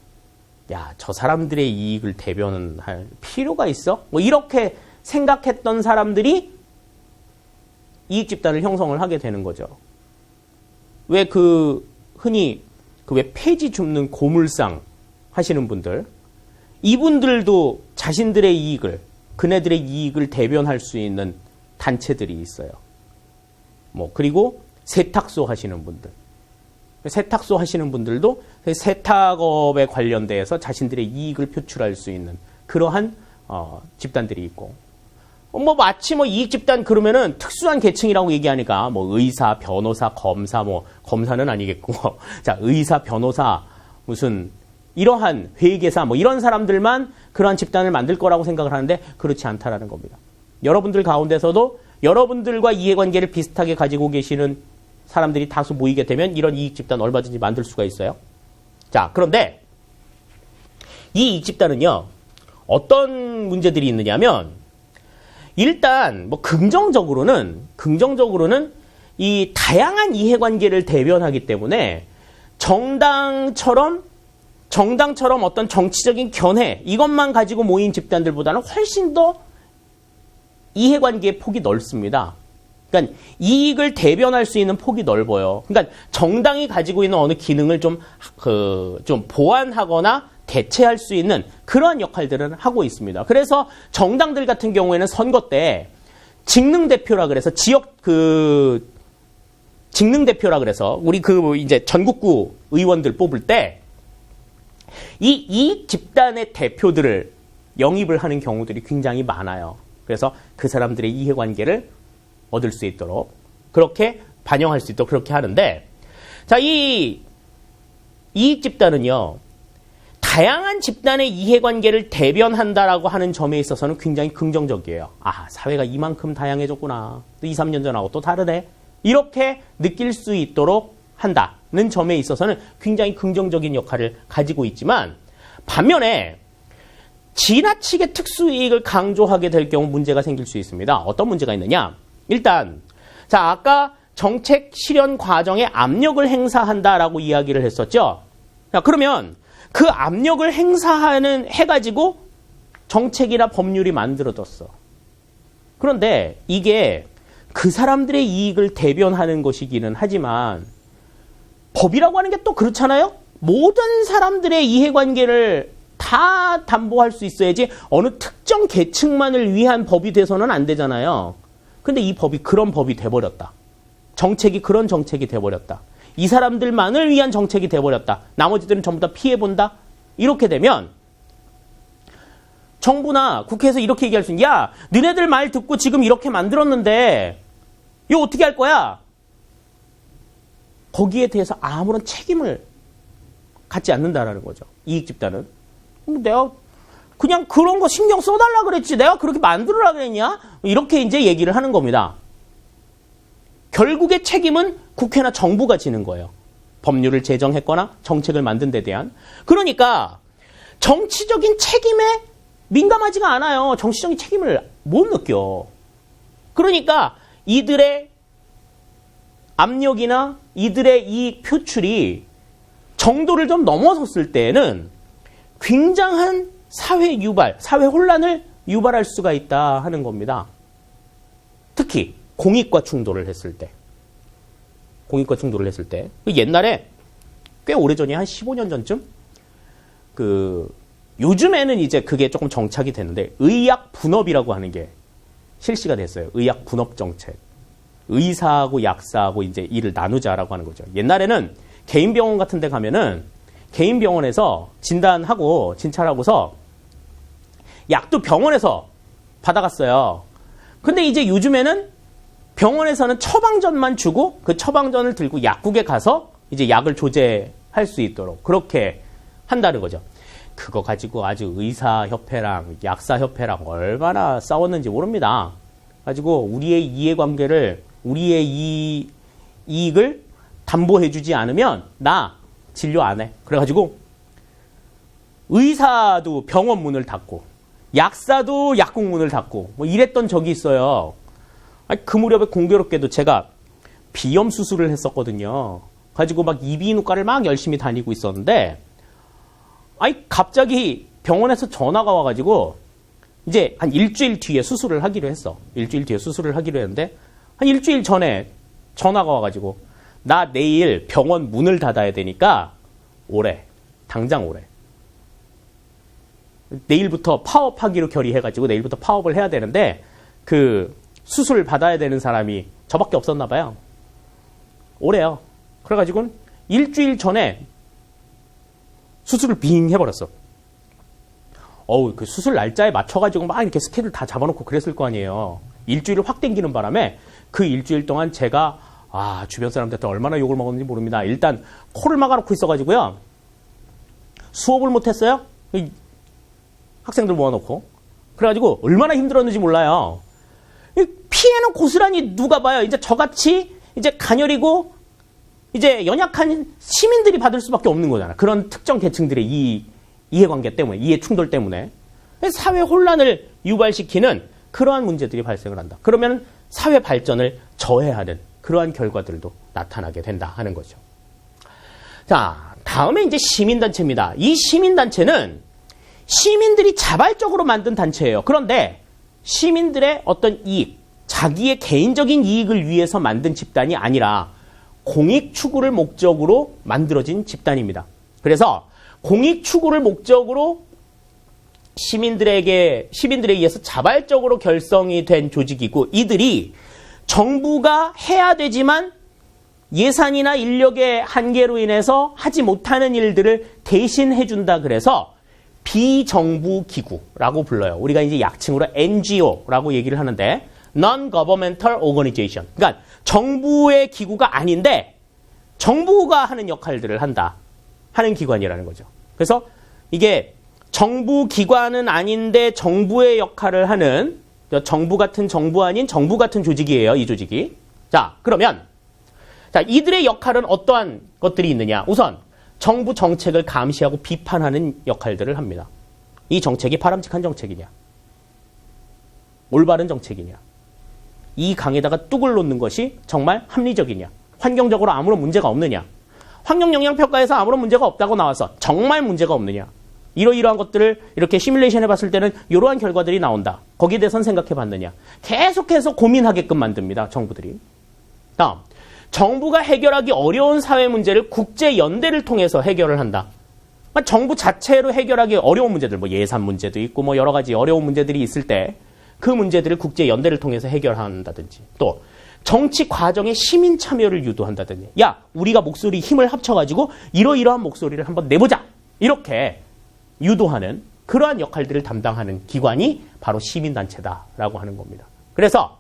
야, 저 사람들의 이익을 대변할 필요가 있어? 뭐 이렇게 생각했던 사람들이 이익 집단을 형성을 하게 되는 거죠. 왜 흔히 왜 폐지 줍는 고물상 하시는 분들, 이분들도 자신들의 이익을, 그네들의 이익을 대변할 수 있는 단체들이 있어요. 그리고 세탁소 하시는 분들. 세탁소 하시는 분들도 세탁업에 관련돼서 자신들의 이익을 표출할 수 있는 그러한 집단들이 있고. 마치 이익 집단 그러면은 특수한 계층이라고 얘기하니까 의사, 변호사, 검사, 검사는 아니겠고. 자, 의사, 변호사, 무슨 이러한 회계사 이런 사람들만 그러한 집단을 만들 거라고 생각을 하는데 그렇지 않다라는 겁니다. 여러분들 가운데서도 여러분들과 이해관계를 비슷하게 가지고 계시는 사람들이 다수 모이게 되면 이런 이익 집단 얼마든지 만들 수가 있어요. 자, 그런데 이 이익 집단은요, 어떤 문제들이 있느냐면, 일단 긍정적으로는 이 다양한 이해관계를 대변하기 때문에 정당처럼 어떤 정치적인 견해 이것만 가지고 모인 집단들보다는 훨씬 더 이해관계의 폭이 넓습니다. 그러니까 이익을 대변할 수 있는 폭이 넓어요. 그러니까 정당이 가지고 있는 어느 기능을 좀 보완하거나 대체할 수 있는 그러한 역할들을 하고 있습니다. 그래서 정당들 같은 경우에는 선거 때 직능대표라 그래서 직능대표라 그래서 우리 이제 전국구 의원들 뽑을 때 이 이익 집단의 대표들을 영입을 하는 경우들이 굉장히 많아요. 그래서 그 사람들의 이해관계를 얻을 수 있도록 그렇게 반영할 수 있도록 그렇게 하는데, 자, 이 이익 집단은요, 다양한 집단의 이해관계를 대변한다라고 하는 점에 있어서는 굉장히 긍정적이에요. 아, 사회가 이만큼 다양해졌구나. 또 2, 3년 전하고 또 다르네. 이렇게 느낄 수 있도록 한다는 점에 있어서는 굉장히 긍정적인 역할을 가지고 있지만, 반면에 지나치게 특수이익을 강조하게 될 경우 문제가 생길 수 있습니다. 어떤 문제가 있느냐? 일단, 자, 아까 정책 실현 과정에 압력을 행사한다라고 이야기를 했었죠. 자, 그러면 그 압력을 해가지고 정책이나 법률이 만들어졌어. 그런데 이게 그 사람들의 이익을 대변하는 것이기는 하지만 법이라고 하는 게 또 그렇잖아요? 모든 사람들의 이해관계를 다 담보할 수 있어야지 어느 특정 계층만을 위한 법이 돼서는 안 되잖아요. 근데 이 법이 그런 법이 돼버렸다. 정책이 그런 정책이 돼버렸다. 이 사람들만을 위한 정책이 돼버렸다. 나머지들은 전부 다 피해본다. 이렇게 되면 정부나 국회에서 이렇게 얘기할 수 있는, 야, 너네들 말 듣고 지금 이렇게 만들었는데 이거 어떻게 할 거야? 거기에 대해서 아무런 책임을 갖지 않는다라는 거죠. 이익 집단은. 내가 그냥 그런 거 신경 써달라 그랬지. 내가 그렇게 만들으라 그랬냐? 이렇게 이제 얘기를 하는 겁니다. 결국의 책임은 국회나 정부가 지는 거예요. 법률을 제정했거나 정책을 만든 데 대한. 그러니까 정치적인 책임에 민감하지가 않아요. 정치적인 책임을 못 느껴. 그러니까 이들의 압력이나 이들의 이 표출이 정도를 좀 넘어섰을 때에는 굉장한 사회 혼란을 유발할 수가 있다 하는 겁니다. 특히 공익과 충돌을 했을 때. 옛날에 꽤 오래전에 한 15년 전쯤 요즘에는 이제 그게 조금 정착이 됐는데 의약 분업이라고 하는 게 실시가 됐어요. 의약 분업 정책. 의사하고 약사하고 이제 일을 나누자라고 하는 거죠. 옛날에는 개인 병원 같은 데 가면은 개인 병원에서 진찰하고서 약도 병원에서 받아갔어요. 근데 이제 요즘에는 병원에서는 처방전만 주고 그 처방전을 들고 약국에 가서 이제 약을 조제할 수 있도록 그렇게 한다는 거죠. 그거 가지고 아주 의사협회랑 약사협회랑 얼마나 싸웠는지 모릅니다. 가지고 우리의 이해관계를, 우리의 이익을 담보해주지 않으면 나 진료 안 해. 그래가지고 의사도 병원 문을 닫고 약사도 약국 문을 닫고 뭐 이랬던 적이 있어요. 그 무렵에 공교롭게도 제가 비염 수술을 했었거든요. 가지고 막 이비인후과를 막 열심히 다니고 있었는데 갑자기 병원에서 전화가 와가지고 이제 한 일주일 뒤에 수술을 하기로 했어. 일주일 뒤에 수술을 하기로 했는데 한 일주일 전에 전화가 와가지고 나 내일 병원 문을 닫아야 되니까 오래. 당장 오래. 내일부터 파업하기로 결의해가지고 내일부터 파업을 해야 되는데 그 수술 받아야 되는 사람이 저밖에 없었나 봐요. 오래요. 그래가지고 일주일 전에 수술을 빙 해버렸어. 그 수술 날짜에 맞춰가지고 막 이렇게 스케줄 다 잡아놓고 그랬을 거 아니에요. 일주일을 확 땡기는 바람에 그 일주일 동안 제가 주변 사람들한테 얼마나 욕을 먹었는지 모릅니다. 일단 코를 막아놓고 있어가지고요. 수업을 못했어요. 학생들 모아놓고. 그래가지고 얼마나 힘들었는지 몰라요. 피해는 고스란히 누가 봐요. 이제 저같이 이제 가녀리고 이제 연약한 시민들이 받을 수밖에 없는 거잖아. 그런 특정 계층들의 이해관계 때문에, 이해 충돌 때문에. 사회 혼란을 유발시키는 그러한 문제들이 발생을 한다. 그러면 사회 발전을 저해하는 그러한 결과들도 나타나게 된다 하는 거죠. 자, 다음에 이제 시민단체입니다. 이 시민단체는 시민들이 자발적으로 만든 단체예요. 그런데 시민들의 어떤 이익, 자기의 개인적인 이익을 위해서 만든 집단이 아니라 공익 추구를 목적으로 만들어진 집단입니다. 그래서 공익 추구를 목적으로 시민들에 의해서 자발적으로 결성이 된 조직이고, 이들이 정부가 해야 되지만 예산이나 인력의 한계로 인해서 하지 못하는 일들을 대신 해준다 그래서 비정부 기구라고 불러요. 우리가 이제 약칭으로 NGO라고 얘기를 하는데, Non-Governmental Organization. 그러니까 정부의 기구가 아닌데 정부가 하는 역할들을 한다 하는 기관이라는 거죠. 그래서 이게 정부 기관은 아닌데 정부의 역할을 하는, 정부 같은 정부 아닌 정부 같은 조직이에요, 이 조직이. 자, 그러면 이들의 역할은 어떠한 것들이 있느냐. 우선 정부 정책을 감시하고 비판하는 역할들을 합니다. 이 정책이 바람직한 정책이냐, 올바른 정책이냐, 이 강에다가 뚝을 놓는 것이 정말 합리적이냐, 환경적으로 아무런 문제가 없느냐, 환경영향평가에서 아무런 문제가 없다고 나와서 정말 문제가 없느냐, 이러이러한 것들을 이렇게 시뮬레이션 해봤을 때는 이러한 결과들이 나온다. 거기에 대해서는 생각해봤느냐. 계속해서 고민하게끔 만듭니다, 정부들이. 다음, 정부가 해결하기 어려운 사회 문제를 국제연대를 통해서 해결을 한다. 정부 자체로 해결하기 어려운 문제들, 뭐 예산 문제도 있고 뭐 여러 가지 어려운 문제들이 있을 때 그 문제들을 국제연대를 통해서 해결한다든지, 또 정치 과정에 시민 참여를 유도한다든지, 야, 우리가 목소리 힘을 합쳐가지고 이러이러한 목소리를 한번 내보자, 이렇게 유도하는 그러한 역할들을 담당하는 기관이 바로 시민단체다라고 하는 겁니다. 그래서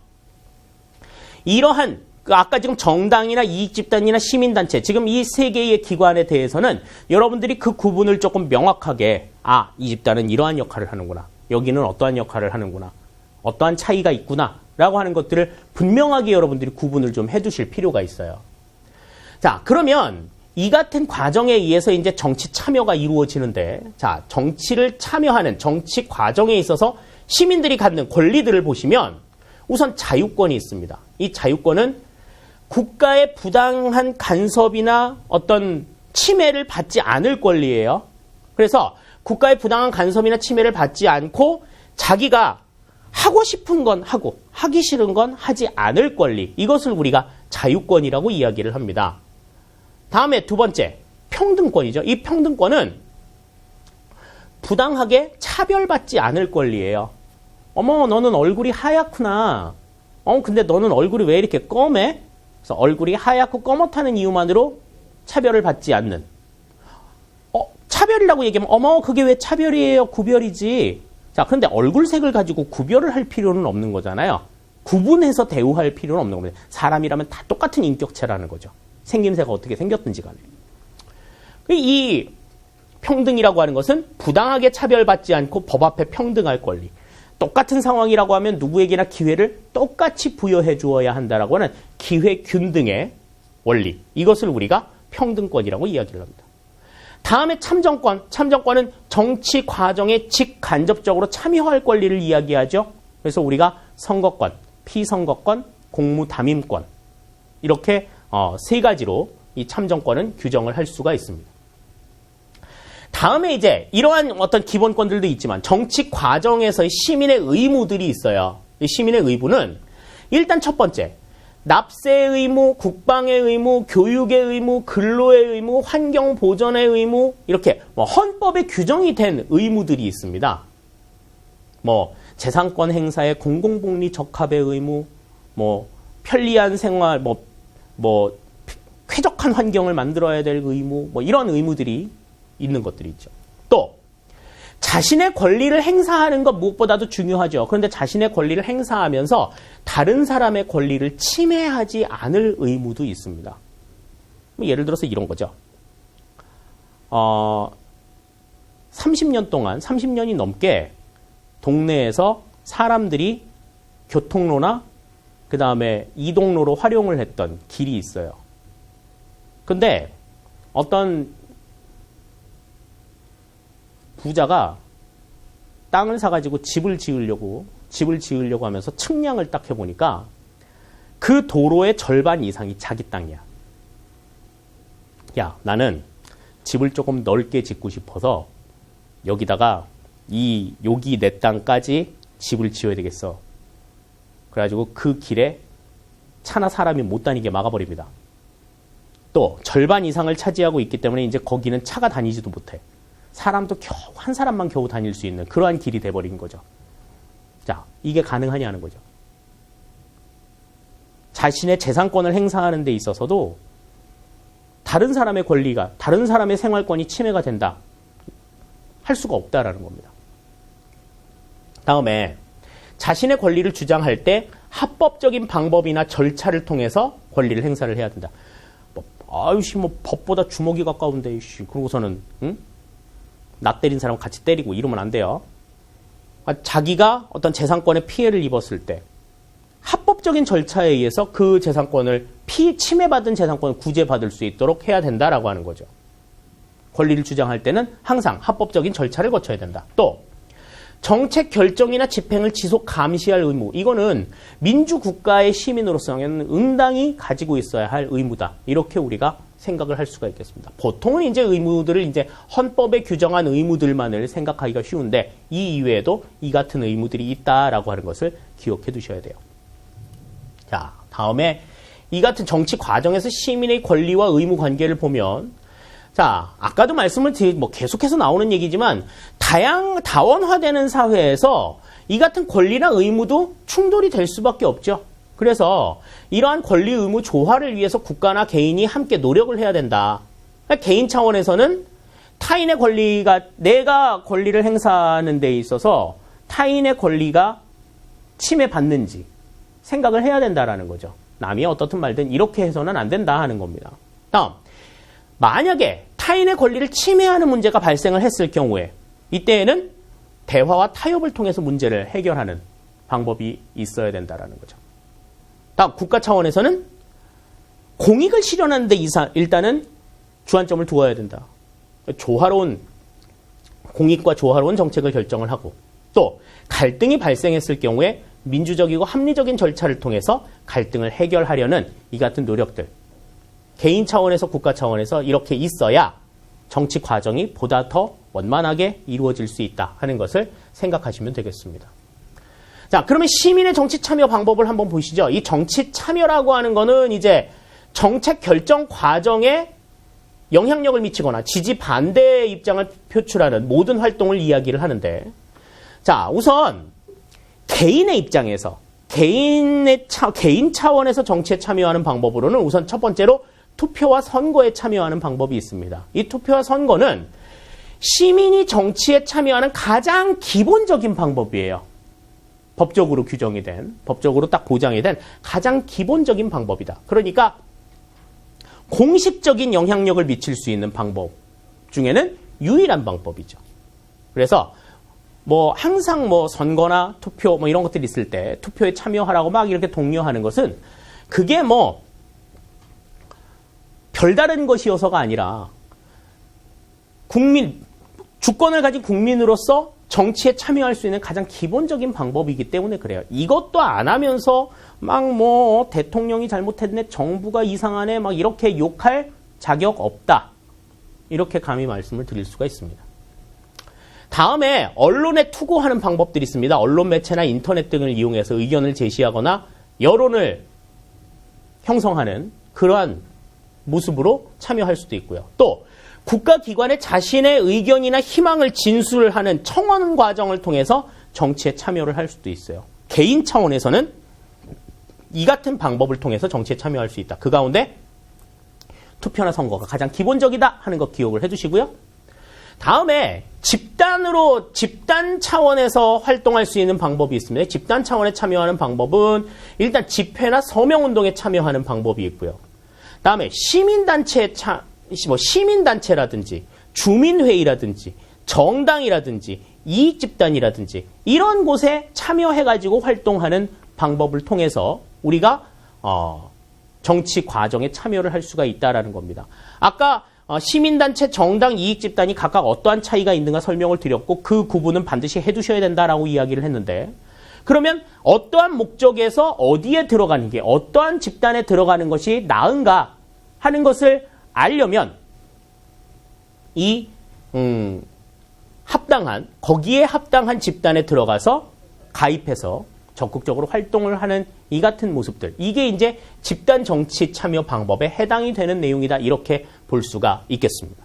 이러한 아까 지금 정당이나 이익집단이나 시민단체, 지금 이 세 개의 기관에 대해서는 여러분들이 그 구분을 조금 명확하게, 이 집단은 이러한 역할을 하는구나, 여기는 어떠한 역할을 하는구나, 어떠한 차이가 있구나 라고 하는 것들을 분명하게 여러분들이 구분을 좀 해두실 필요가 있어요. 자, 그러면 이 같은 과정에 의해서 이제 정치 참여가 이루어지는데, 자, 정치를 참여하는 정치 과정에 있어서 시민들이 갖는 권리들을 보시면 우선 자유권이 있습니다. 이 자유권은 국가의 부당한 간섭이나 어떤 침해를 받지 않을 권리예요. 그래서 국가의 부당한 간섭이나 침해를 받지 않고 자기가 하고 싶은 건 하고 하기 싫은 건 하지 않을 권리, 이것을 우리가 자유권이라고 이야기를 합니다. 다음에 두 번째, 평등권이죠. 이 평등권은 부당하게 차별받지 않을 권리예요. 어머, 너는 얼굴이 하얗구나. 근데 너는 얼굴이 왜 이렇게 검해? 그래서 얼굴이 하얗고 검었다는 이유만으로 차별을 받지 않는. 차별이라고 얘기하면, 어머, 그게 왜 차별이에요? 구별이지. 자, 그런데 얼굴색을 가지고 구별을 할 필요는 없는 거잖아요. 구분해서 대우할 필요는 없는 겁니다. 사람이라면 다 똑같은 인격체라는 거죠. 생김새가 어떻게 생겼든지 간에. 이 평등이라고 하는 것은 부당하게 차별받지 않고 법 앞에 평등할 권리. 똑같은 상황이라고 하면 누구에게나 기회를 똑같이 부여해 주어야 한다라고 하는 기회균등의 원리. 이것을 우리가 평등권이라고 이야기를 합니다. 다음에 참정권. 참정권은 정치 과정에 직간접적으로 참여할 권리를 이야기하죠. 그래서 우리가 선거권, 피선거권, 공무담임권, 이렇게 세 가지로 이 참정권은 규정을 할 수가 있습니다. 다음에 이제 이러한 어떤 기본권들도 있지만 정치 과정에서의 시민의 의무들이 있어요. 이 시민의 의무는 일단 첫 번째, 납세의 의무, 국방의 의무, 교육의 의무, 근로의 의무, 환경 보전의 의무, 이렇게 헌법에 규정이 된 의무들이 있습니다. 재산권 행사의 공공복리 적합의 의무, 편리한 생활, 쾌적한 환경을 만들어야 될 의무, 이런 의무들이 있는 것들이 있죠. 또 자신의 권리를 행사하는 것 무엇보다도 중요하죠. 그런데 자신의 권리를 행사하면서 다른 사람의 권리를 침해하지 않을 의무도 있습니다. 예를 들어서 이런 거죠. 30년 동안, 30년이 넘게 동네에서 사람들이 교통로나 그 다음에 이동로로 활용을 했던 길이 있어요. 근데 어떤 부자가 땅을 사가지고 집을 지으려고 하면서 측량을 딱 해보니까 그 도로의 절반 이상이 자기 땅이야. 야, 나는 집을 조금 넓게 짓고 싶어서 여기다가 여기 내 땅까지 집을 지어야 되겠어. 그래가지고 그 길에 차나 사람이 못 다니게 막아버립니다. 또 절반 이상을 차지하고 있기 때문에 이제 거기는 차가 다니지도 못해. 사람도 겨우 한 사람만 겨우 다닐 수 있는 그러한 길이 돼버린 거죠. 자, 이게 가능하냐는 거죠. 자신의 재산권을 행사하는 데 있어서도 다른 사람의 권리가, 다른 사람의 생활권이 침해가 된다. 할 수가 없다라는 겁니다. 다음에 자신의 권리를 주장할 때 합법적인 방법이나 절차를 통해서 권리를 행사를 해야 된다. 아유씨, 법보다 주먹이 가까운데, 이씨. 그러고서는, 나 때린 사람 같이 때리고 이러면 안 돼요. 자기가 어떤 재산권에 피해를 입었을 때, 합법적인 절차에 의해서 그 재산권을 침해받은 재산권을 구제받을 수 있도록 해야 된다라고 하는 거죠. 권리를 주장할 때는 항상 합법적인 절차를 거쳐야 된다. 또 정책 결정이나 집행을 지속 감시할 의무. 이거는 민주국가의 시민으로서는 응당히 가지고 있어야 할 의무다. 이렇게 우리가 생각을 할 수가 있겠습니다. 보통은 이제 의무들을 이제 헌법에 규정한 의무들만을 생각하기가 쉬운데 이 이외에도 이 같은 의무들이 있다라고 하는 것을 기억해 두셔야 돼요. 자, 다음에 이 같은 정치 과정에서 시민의 권리와 의무 관계를 보면, 자, 아까도 말씀을 계속해서 나오는 얘기지만 다원화되는 사회에서 이 같은 권리나 의무도 충돌이 될 수밖에 없죠. 그래서 이러한 권리 의무 조화를 위해서 국가나 개인이 함께 노력을 해야 된다. 그러니까 개인 차원에서는 타인의 권리가, 내가 권리를 행사하는 데 있어서 타인의 권리가 침해받는지 생각을 해야 된다라는 거죠. 남이 어떻든 말든 이렇게 해서는 안 된다 하는 겁니다. 다음, 만약에 타인의 권리를 침해하는 문제가 발생을 했을 경우에 이때에는 대화와 타협을 통해서 문제를 해결하는 방법이 있어야 된다라는 거죠. 다음, 국가 차원에서는 공익을 실현하는 데 일단은 주안점을 두어야 된다. 조화로운, 공익과 조화로운 정책을 결정을 하고, 또 갈등이 발생했을 경우에 민주적이고 합리적인 절차를 통해서 갈등을 해결하려는 이 같은 노력들, 개인 차원에서 국가 차원에서 이렇게 있어야 정치 과정이 보다 더 원만하게 이루어질 수 있다 하는 것을 생각하시면 되겠습니다. 자, 그러면 시민의 정치 참여 방법을 한번 보시죠. 이 정치 참여라고 하는 거는 이제 정책 결정 과정에 영향력을 미치거나 지지 반대의 입장을 표출하는 모든 활동을 이야기를 하는데, 자, 우선 개인의 입장에서 개인 차원에서 정치에 참여하는 방법으로는 우선 첫 번째로 투표와 선거에 참여하는 방법이 있습니다. 이 투표와 선거는 시민이 정치에 참여하는 가장 기본적인 방법이에요. 법적으로 규정이 된, 법적으로 딱 보장이 된 가장 기본적인 방법이다. 그러니까 공식적인 영향력을 미칠 수 있는 방법 중에는 유일한 방법이죠. 그래서 항상 선거나 투표 이런 것들이 있을 때 투표에 참여하라고 막 이렇게 독려하는 것은 그게 별다른 것이어서가 아니라 주권을 가진 국민으로서 정치에 참여할 수 있는 가장 기본적인 방법이기 때문에 그래요. 이것도 안 하면서 대통령이 잘못했네, 정부가 이상하네, 이렇게 욕할 자격 없다. 이렇게 감히 말씀을 드릴 수가 있습니다. 다음에 언론에 투고하는 방법들이 있습니다. 언론 매체나 인터넷 등을 이용해서 의견을 제시하거나 여론을 형성하는 그러한 모습으로 참여할 수도 있고요. 또 국가기관에 자신의 의견이나 희망을 진술하는 청원 과정을 통해서 정치에 참여를 할 수도 있어요. 개인 차원에서는 이 같은 방법을 통해서 정치에 참여할 수 있다. 그 가운데 투표나 선거가 가장 기본적이다 하는 거 기억을 해두시고요. 다음에 집단 차원에서 활동할 수 있는 방법이 있습니다. 집단 차원에 참여하는 방법은 일단 집회나 서명운동에 참여하는 방법이 있고요. 다음에 시민단체라든지 주민회의라든지 정당이라든지 이익집단이라든지 이런 곳에 참여해가지고 활동하는 방법을 통해서 우리가 정치 과정에 참여를 할 수가 있다라는 겁니다. 아까 시민단체, 정당, 이익집단이 각각 어떠한 차이가 있는가 설명을 드렸고 그 구분은 반드시 해두셔야 된다라고 이야기를 했는데, 그러면 어떠한 목적에서 어디에 들어가는 게, 어떠한 집단에 들어가는 것이 나은가 하는 것을 알려면 거기에 합당한 집단에 들어가서 가입해서 적극적으로 활동을 하는 이 같은 모습들. 이게 이제 집단 정치 참여 방법에 해당이 되는 내용이다. 이렇게 볼 수가 있겠습니다.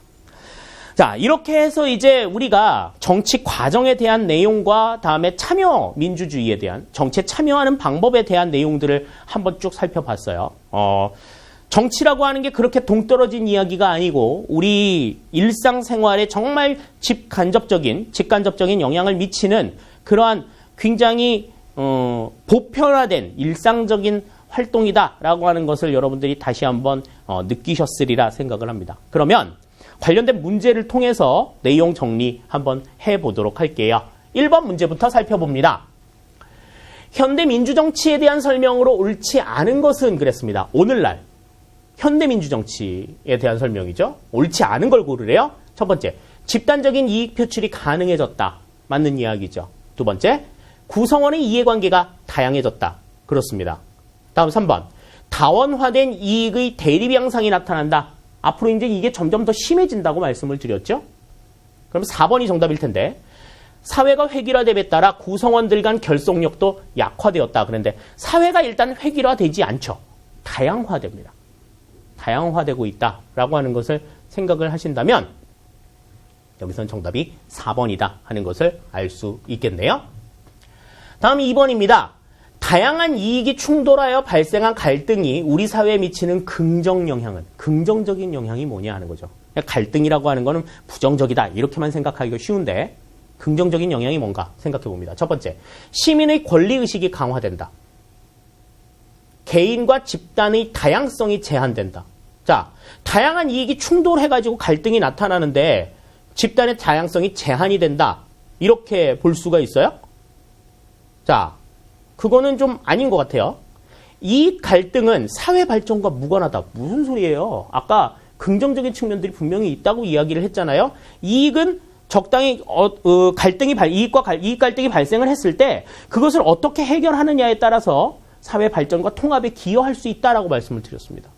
자, 이렇게 해서 이제 우리가 정치 과정에 대한 내용과 다음에 참여 민주주의에 대한 정치에 참여하는 방법에 대한 내용들을 한번 쭉 살펴봤어요. 정치라고 하는 게 그렇게 동떨어진 이야기가 아니고 우리 일상생활에 정말 직간접적인 영향을 미치는 그러한 굉장히 보편화된 일상적인 활동이다라고 하는 것을 여러분들이 다시 한번 느끼셨으리라 생각을 합니다. 그러면 관련된 문제를 통해서 내용 정리 한번 해보도록 할게요. 1번 문제부터 살펴봅니다. 현대 민주정치에 대한 설명으로 옳지 않은 것은 그랬습니다. 오늘날 현대 민주정치에 대한 설명이죠. 옳지 않은 걸 고르래요. 첫 번째, 집단적인 이익 표출이 가능해졌다. 맞는 이야기죠. 두 번째, 구성원의 이해관계가 다양해졌다. 그렇습니다. 다음 3번, 다원화된 이익의 대립 양상이 나타난다. 앞으로 이제 이게 점점 더 심해진다고 말씀을 드렸죠. 그럼 4번이 정답일 텐데, 사회가 획일화됨에 따라 구성원들 간 결속력도 약화되었다. 그런데 사회가 일단 획일화되지 않죠. 다양화됩니다. 다양화되고 있다라고 하는 것을 생각을 하신다면 여기서는 정답이 4번이다 하는 것을 알 수 있겠네요. 다음 2번입니다. 다양한 이익이 충돌하여 발생한 갈등이 우리 사회에 미치는 긍정적인 영향이 뭐냐 하는 거죠. 갈등이라고 하는 거는 부정적이다 이렇게만 생각하기가 쉬운데 긍정적인 영향이 뭔가 생각해 봅니다. 첫 번째, 시민의 권리의식이 강화된다. 개인과 집단의 다양성이 제한된다. 자, 다양한 이익이 충돌해가지고 갈등이 나타나는데 집단의 다양성이 제한이 된다. 이렇게 볼 수가 있어요? 자, 그거는 좀 아닌 것 같아요. 이 갈등은 사회 발전과 무관하다. 무슨 소리예요? 아까 긍정적인 측면들이 분명히 있다고 이야기를 했잖아요. 이익은 적당히 이익 갈등이 발생을 했을 때 그것을 어떻게 해결하느냐에 따라서 사회 발전과 통합에 기여할 수 있다라고 말씀을 드렸습니다.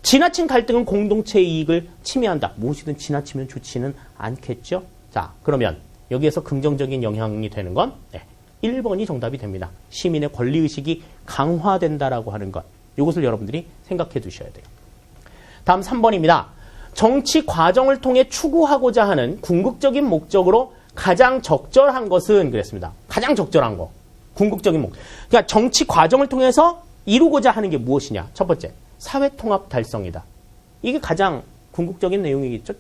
지나친 갈등은 공동체의 이익을 침해한다. 무엇이든 지나치면 좋지는 않겠죠? 자, 그러면 여기에서 긍정적인 영향이 되는 건 1번이 정답이 됩니다. 시민의 권리의식이 강화된다라고 하는 것. 이것을 여러분들이 생각해 두셔야 돼요. 다음 3번입니다. 정치 과정을 통해 추구하고자 하는 궁극적인 목적으로 가장 적절한 것은 그랬습니다. 가장 적절한 거. 궁극적인 목적. 그러니까 정치 과정을 통해서 이루고자 하는 게 무엇이냐. 첫 번째, 사회통합 달성이다. 이게 가장 궁극적인 내용이겠죠.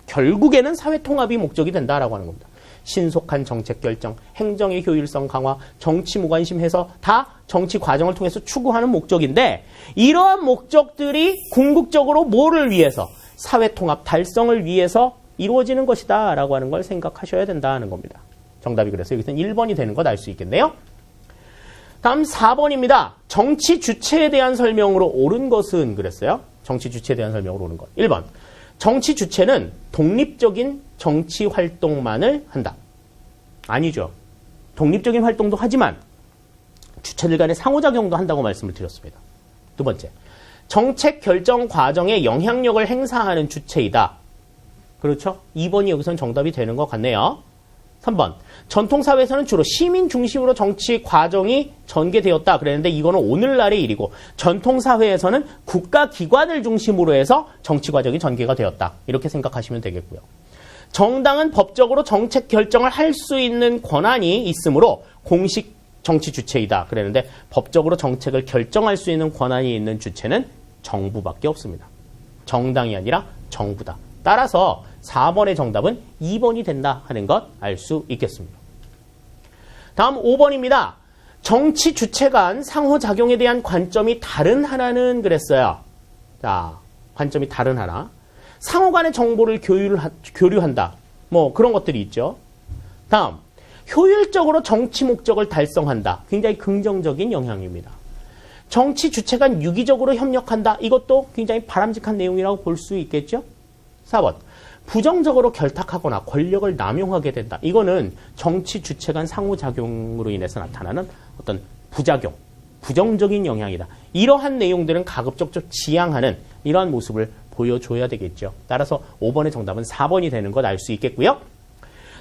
결국에는 사회통합이 목적이 된다라고 하는 겁니다. 신속한 정책 결정, 행정의 효율성 강화, 정치 무관심해서 다 정치 과정을 통해서 추구하는 목적인데 이러한 목적들이 궁극적으로 뭐를 위해서? 사회통합 달성을 위해서 이루어지는 것이다 라고 하는 걸 생각하셔야 된다는 겁니다. 정답이 그래서 여기서는 1번이 되는 것 알 수 있겠네요. 다음 4번입니다. 정치 주체에 대한 설명으로 옳은 것은 그랬어요. 정치 주체에 대한 설명으로 옳은 것. 1번. 정치 주체는 독립적인 정치 활동만을 한다. 아니죠. 독립적인 활동도 하지만 주체들 간의 상호작용도 한다고 말씀을 드렸습니다. 두 번째. 정책 결정 과정에 영향력을 행사하는 주체이다. 그렇죠? 2번이 여기선 정답이 되는 것 같네요. 3번. 전통사회에서는 주로 시민 중심으로 정치 과정이 전개되었다. 그랬는데 이거는 오늘날의 일이고 전통사회에서는 국가기관을 중심으로 해서 정치 과정이 전개가 되었다. 이렇게 생각하시면 되겠고요. 정당은 법적으로 정책 결정을 할 수 있는 권한이 있으므로 공식 정치 주체이다. 그랬는데 법적으로 정책을 결정할 수 있는 권한이 있는 주체는 정부밖에 없습니다. 정당이 아니라 정부다. 따라서 4번의 정답은 2번이 된다 하는 것 알 수 있겠습니다. 다음 5번입니다. 정치 주체 간 상호작용에 대한 관점이 다른 하나는 그랬어요. 자, 관점이 다른 하나. 상호 간의 정보를 교류한다. 뭐 그런 것들이 있죠. 다음, 효율적으로 정치 목적을 달성한다. 굉장히 긍정적인 영향입니다. 정치 주체 간 유기적으로 협력한다. 이것도 굉장히 바람직한 내용이라고 볼 수 있겠죠. 4번, 부정적으로 결탁하거나 권력을 남용하게 된다. 이거는 정치 주체 간 상호작용으로 인해서 나타나는 어떤 부작용, 부정적인 영향이다. 이러한 내용들은 가급적적 지양하는 이러한 모습을 보여줘야 되겠죠. 따라서 5번의 정답은 4번이 되는 것 알 수 있겠고요.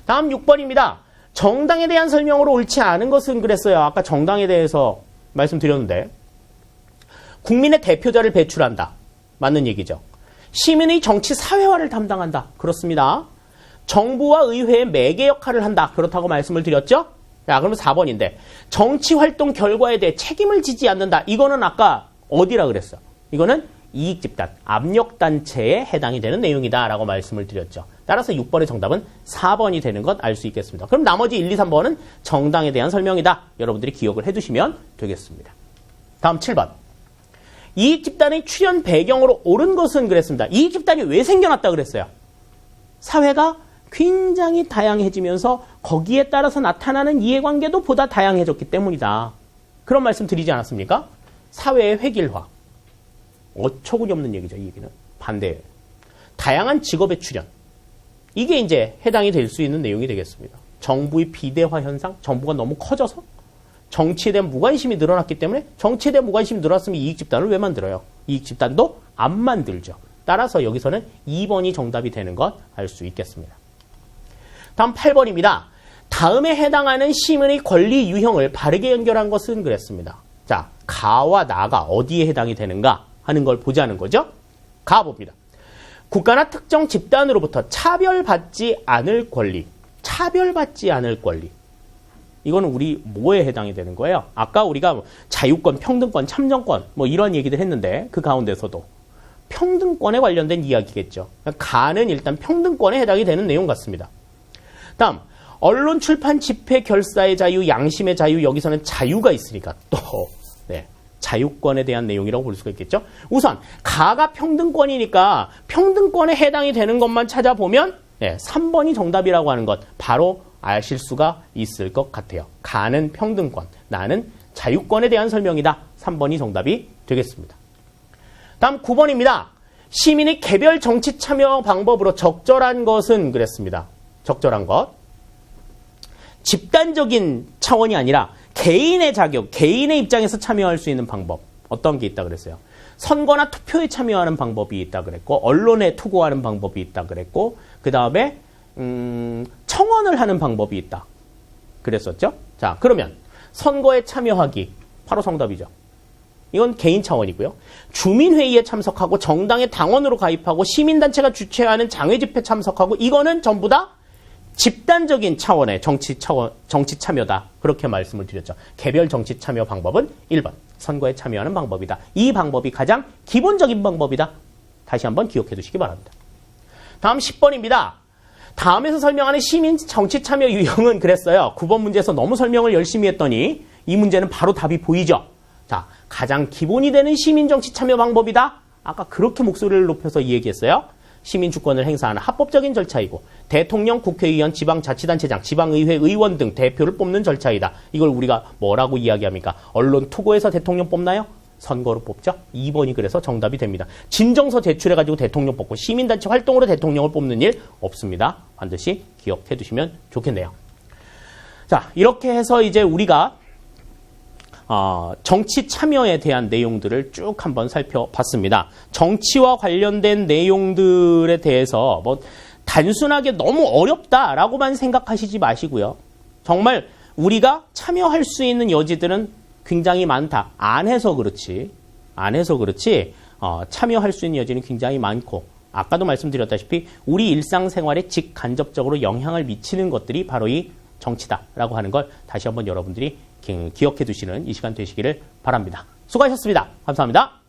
다음 6번입니다. 정당에 대한 설명으로 옳지 않은 것은 그랬어요. 아까 정당에 대해서 말씀드렸는데 국민의 대표자를 배출한다. 맞는 얘기죠. 시민의 정치 사회화를 담당한다. 그렇습니다. 정부와 의회의 매개 역할을 한다. 그렇다고 말씀을 드렸죠. 자, 그러면 4번인데 정치활동 결과에 대해 책임을 지지 않는다. 이거는 아까 어디라 그랬어? 이거는 이익집단, 압력단체에 해당이 되는 내용이다 라고 말씀을 드렸죠. 따라서 6번의 정답은 4번이 되는 것 알 수 있겠습니다. 그럼 나머지 1, 2, 3번은 정당에 대한 설명이다. 여러분들이 기억을 해두시면 되겠습니다. 다음 7번. 이익집단의 출현 배경으로 옳은 것은 그랬습니다. 이익집단이 왜 생겨났다 그랬어요? 사회가 굉장히 다양해지면서 거기에 따라서 나타나는 이해관계도 보다 다양해졌기 때문이다. 그런 말씀 드리지 않았습니까? 사회의 획일화. 어처구니 없는 얘기죠. 이 얘기는. 반대예요. 다양한 직업의 출현. 이게 이제 해당이 될 수 있는 내용이 되겠습니다. 정부의 비대화 현상, 정부가 너무 커져서 정치에 대한 무관심이 늘어났기 때문에 정치에 대한 무관심이 늘어났으면 이익집단을 왜 만들어요? 이익집단도 안 만들죠. 따라서 여기서는 2번이 정답이 되는 것 알 수 있겠습니다. 다음 8번입니다. 다음에 해당하는 시민의 권리 유형을 바르게 연결한 것은 그랬습니다. 자, 가와 나가 어디에 해당이 되는가 하는 걸 보자는 거죠. 가 봅니다. 국가나 특정 집단으로부터 차별받지 않을 권리. 차별받지 않을 권리. 이거는 우리 뭐에 해당이 되는 거예요? 아까 우리가 자유권, 평등권, 참정권 뭐 이런 얘기들 했는데 그 가운데서도 평등권에 관련된 이야기겠죠. 가는 일단 평등권에 해당이 되는 내용 같습니다. 다음, 언론, 출판, 집회, 결사의 자유, 양심의 자유. 여기서는 자유가 있으니까 또 자유권에 대한 내용이라고 볼 수가 있겠죠. 우선 가가 평등권이니까 평등권에 해당이 되는 것만 찾아보면 3번이 정답이라고 하는 것 바로 아실 수가 있을 것 같아요. 가는 평등권, 나는 자유권에 대한 설명이다. 3번이 정답이 되겠습니다. 다음 9번입니다. 시민의 개별 정치 참여 방법으로 적절한 것은 그랬습니다. 적절한 것. 집단적인 차원이 아니라 개인의 자격, 개인의 입장에서 참여할 수 있는 방법. 어떤 게 있다 그랬어요? 선거나 투표에 참여하는 방법이 있다 그랬고, 언론에 투고하는 방법이 있다 그랬고, 그 다음에 청원을 하는 방법이 있다 그랬었죠? 자, 그러면 선거에 참여하기 바로 정답이죠. 이건 개인 차원이고요. 주민회의에 참석하고 정당의 당원으로 가입하고 시민단체가 주최하는 장외집회 참석하고 이거는 전부 다 집단적인 차원의 정치 참여다. 그렇게 말씀을 드렸죠. 개별 정치 참여 방법은 1번. 선거에 참여하는 방법이다. 이 방법이 가장 기본적인 방법이다. 다시 한번 기억해 두시기 바랍니다. 다음 10번입니다. 다음에서 설명하는 시민 정치 참여 유형은 그랬어요. 9번 문제에서 너무 설명을 열심히 했더니 이 문제는 바로 답이 보이죠. 자, 가장 기본이 되는 시민 정치 참여 방법이다. 아까 그렇게 목소리를 높여서 이 얘기했어요. 시민 주권을 행사하는 합법적인 절차이고 대통령, 국회의원, 지방자치단체장, 지방의회 의원 등 대표를 뽑는 절차이다. 이걸 우리가 뭐라고 이야기합니까? 언론 투고에서 대통령 뽑나요? 선거로 뽑죠. 2번이 그래서 정답이 됩니다. 진정서 제출해가지고 대통령 뽑고 시민단체 활동으로 대통령을 뽑는 일 없습니다. 반드시 기억해 두시면 좋겠네요. 자, 이렇게 해서 이제 우리가 정치 참여에 대한 내용들을 쭉 한번 살펴봤습니다. 정치와 관련된 내용들에 대해서 뭐 단순하게 너무 어렵다라고만 생각하시지 마시고요. 정말 우리가 참여할 수 있는 여지들은 굉장히 많다. 안 해서 그렇지 참여할 수 있는 여지는 굉장히 많고 아까도 말씀드렸다시피 우리 일상생활에 직간접적으로 영향을 미치는 것들이 바로 이 정치다라고 하는 걸 다시 한번 여러분들이 기억해 두시는 이 시간 되시기를 바랍니다. 수고하셨습니다. 감사합니다.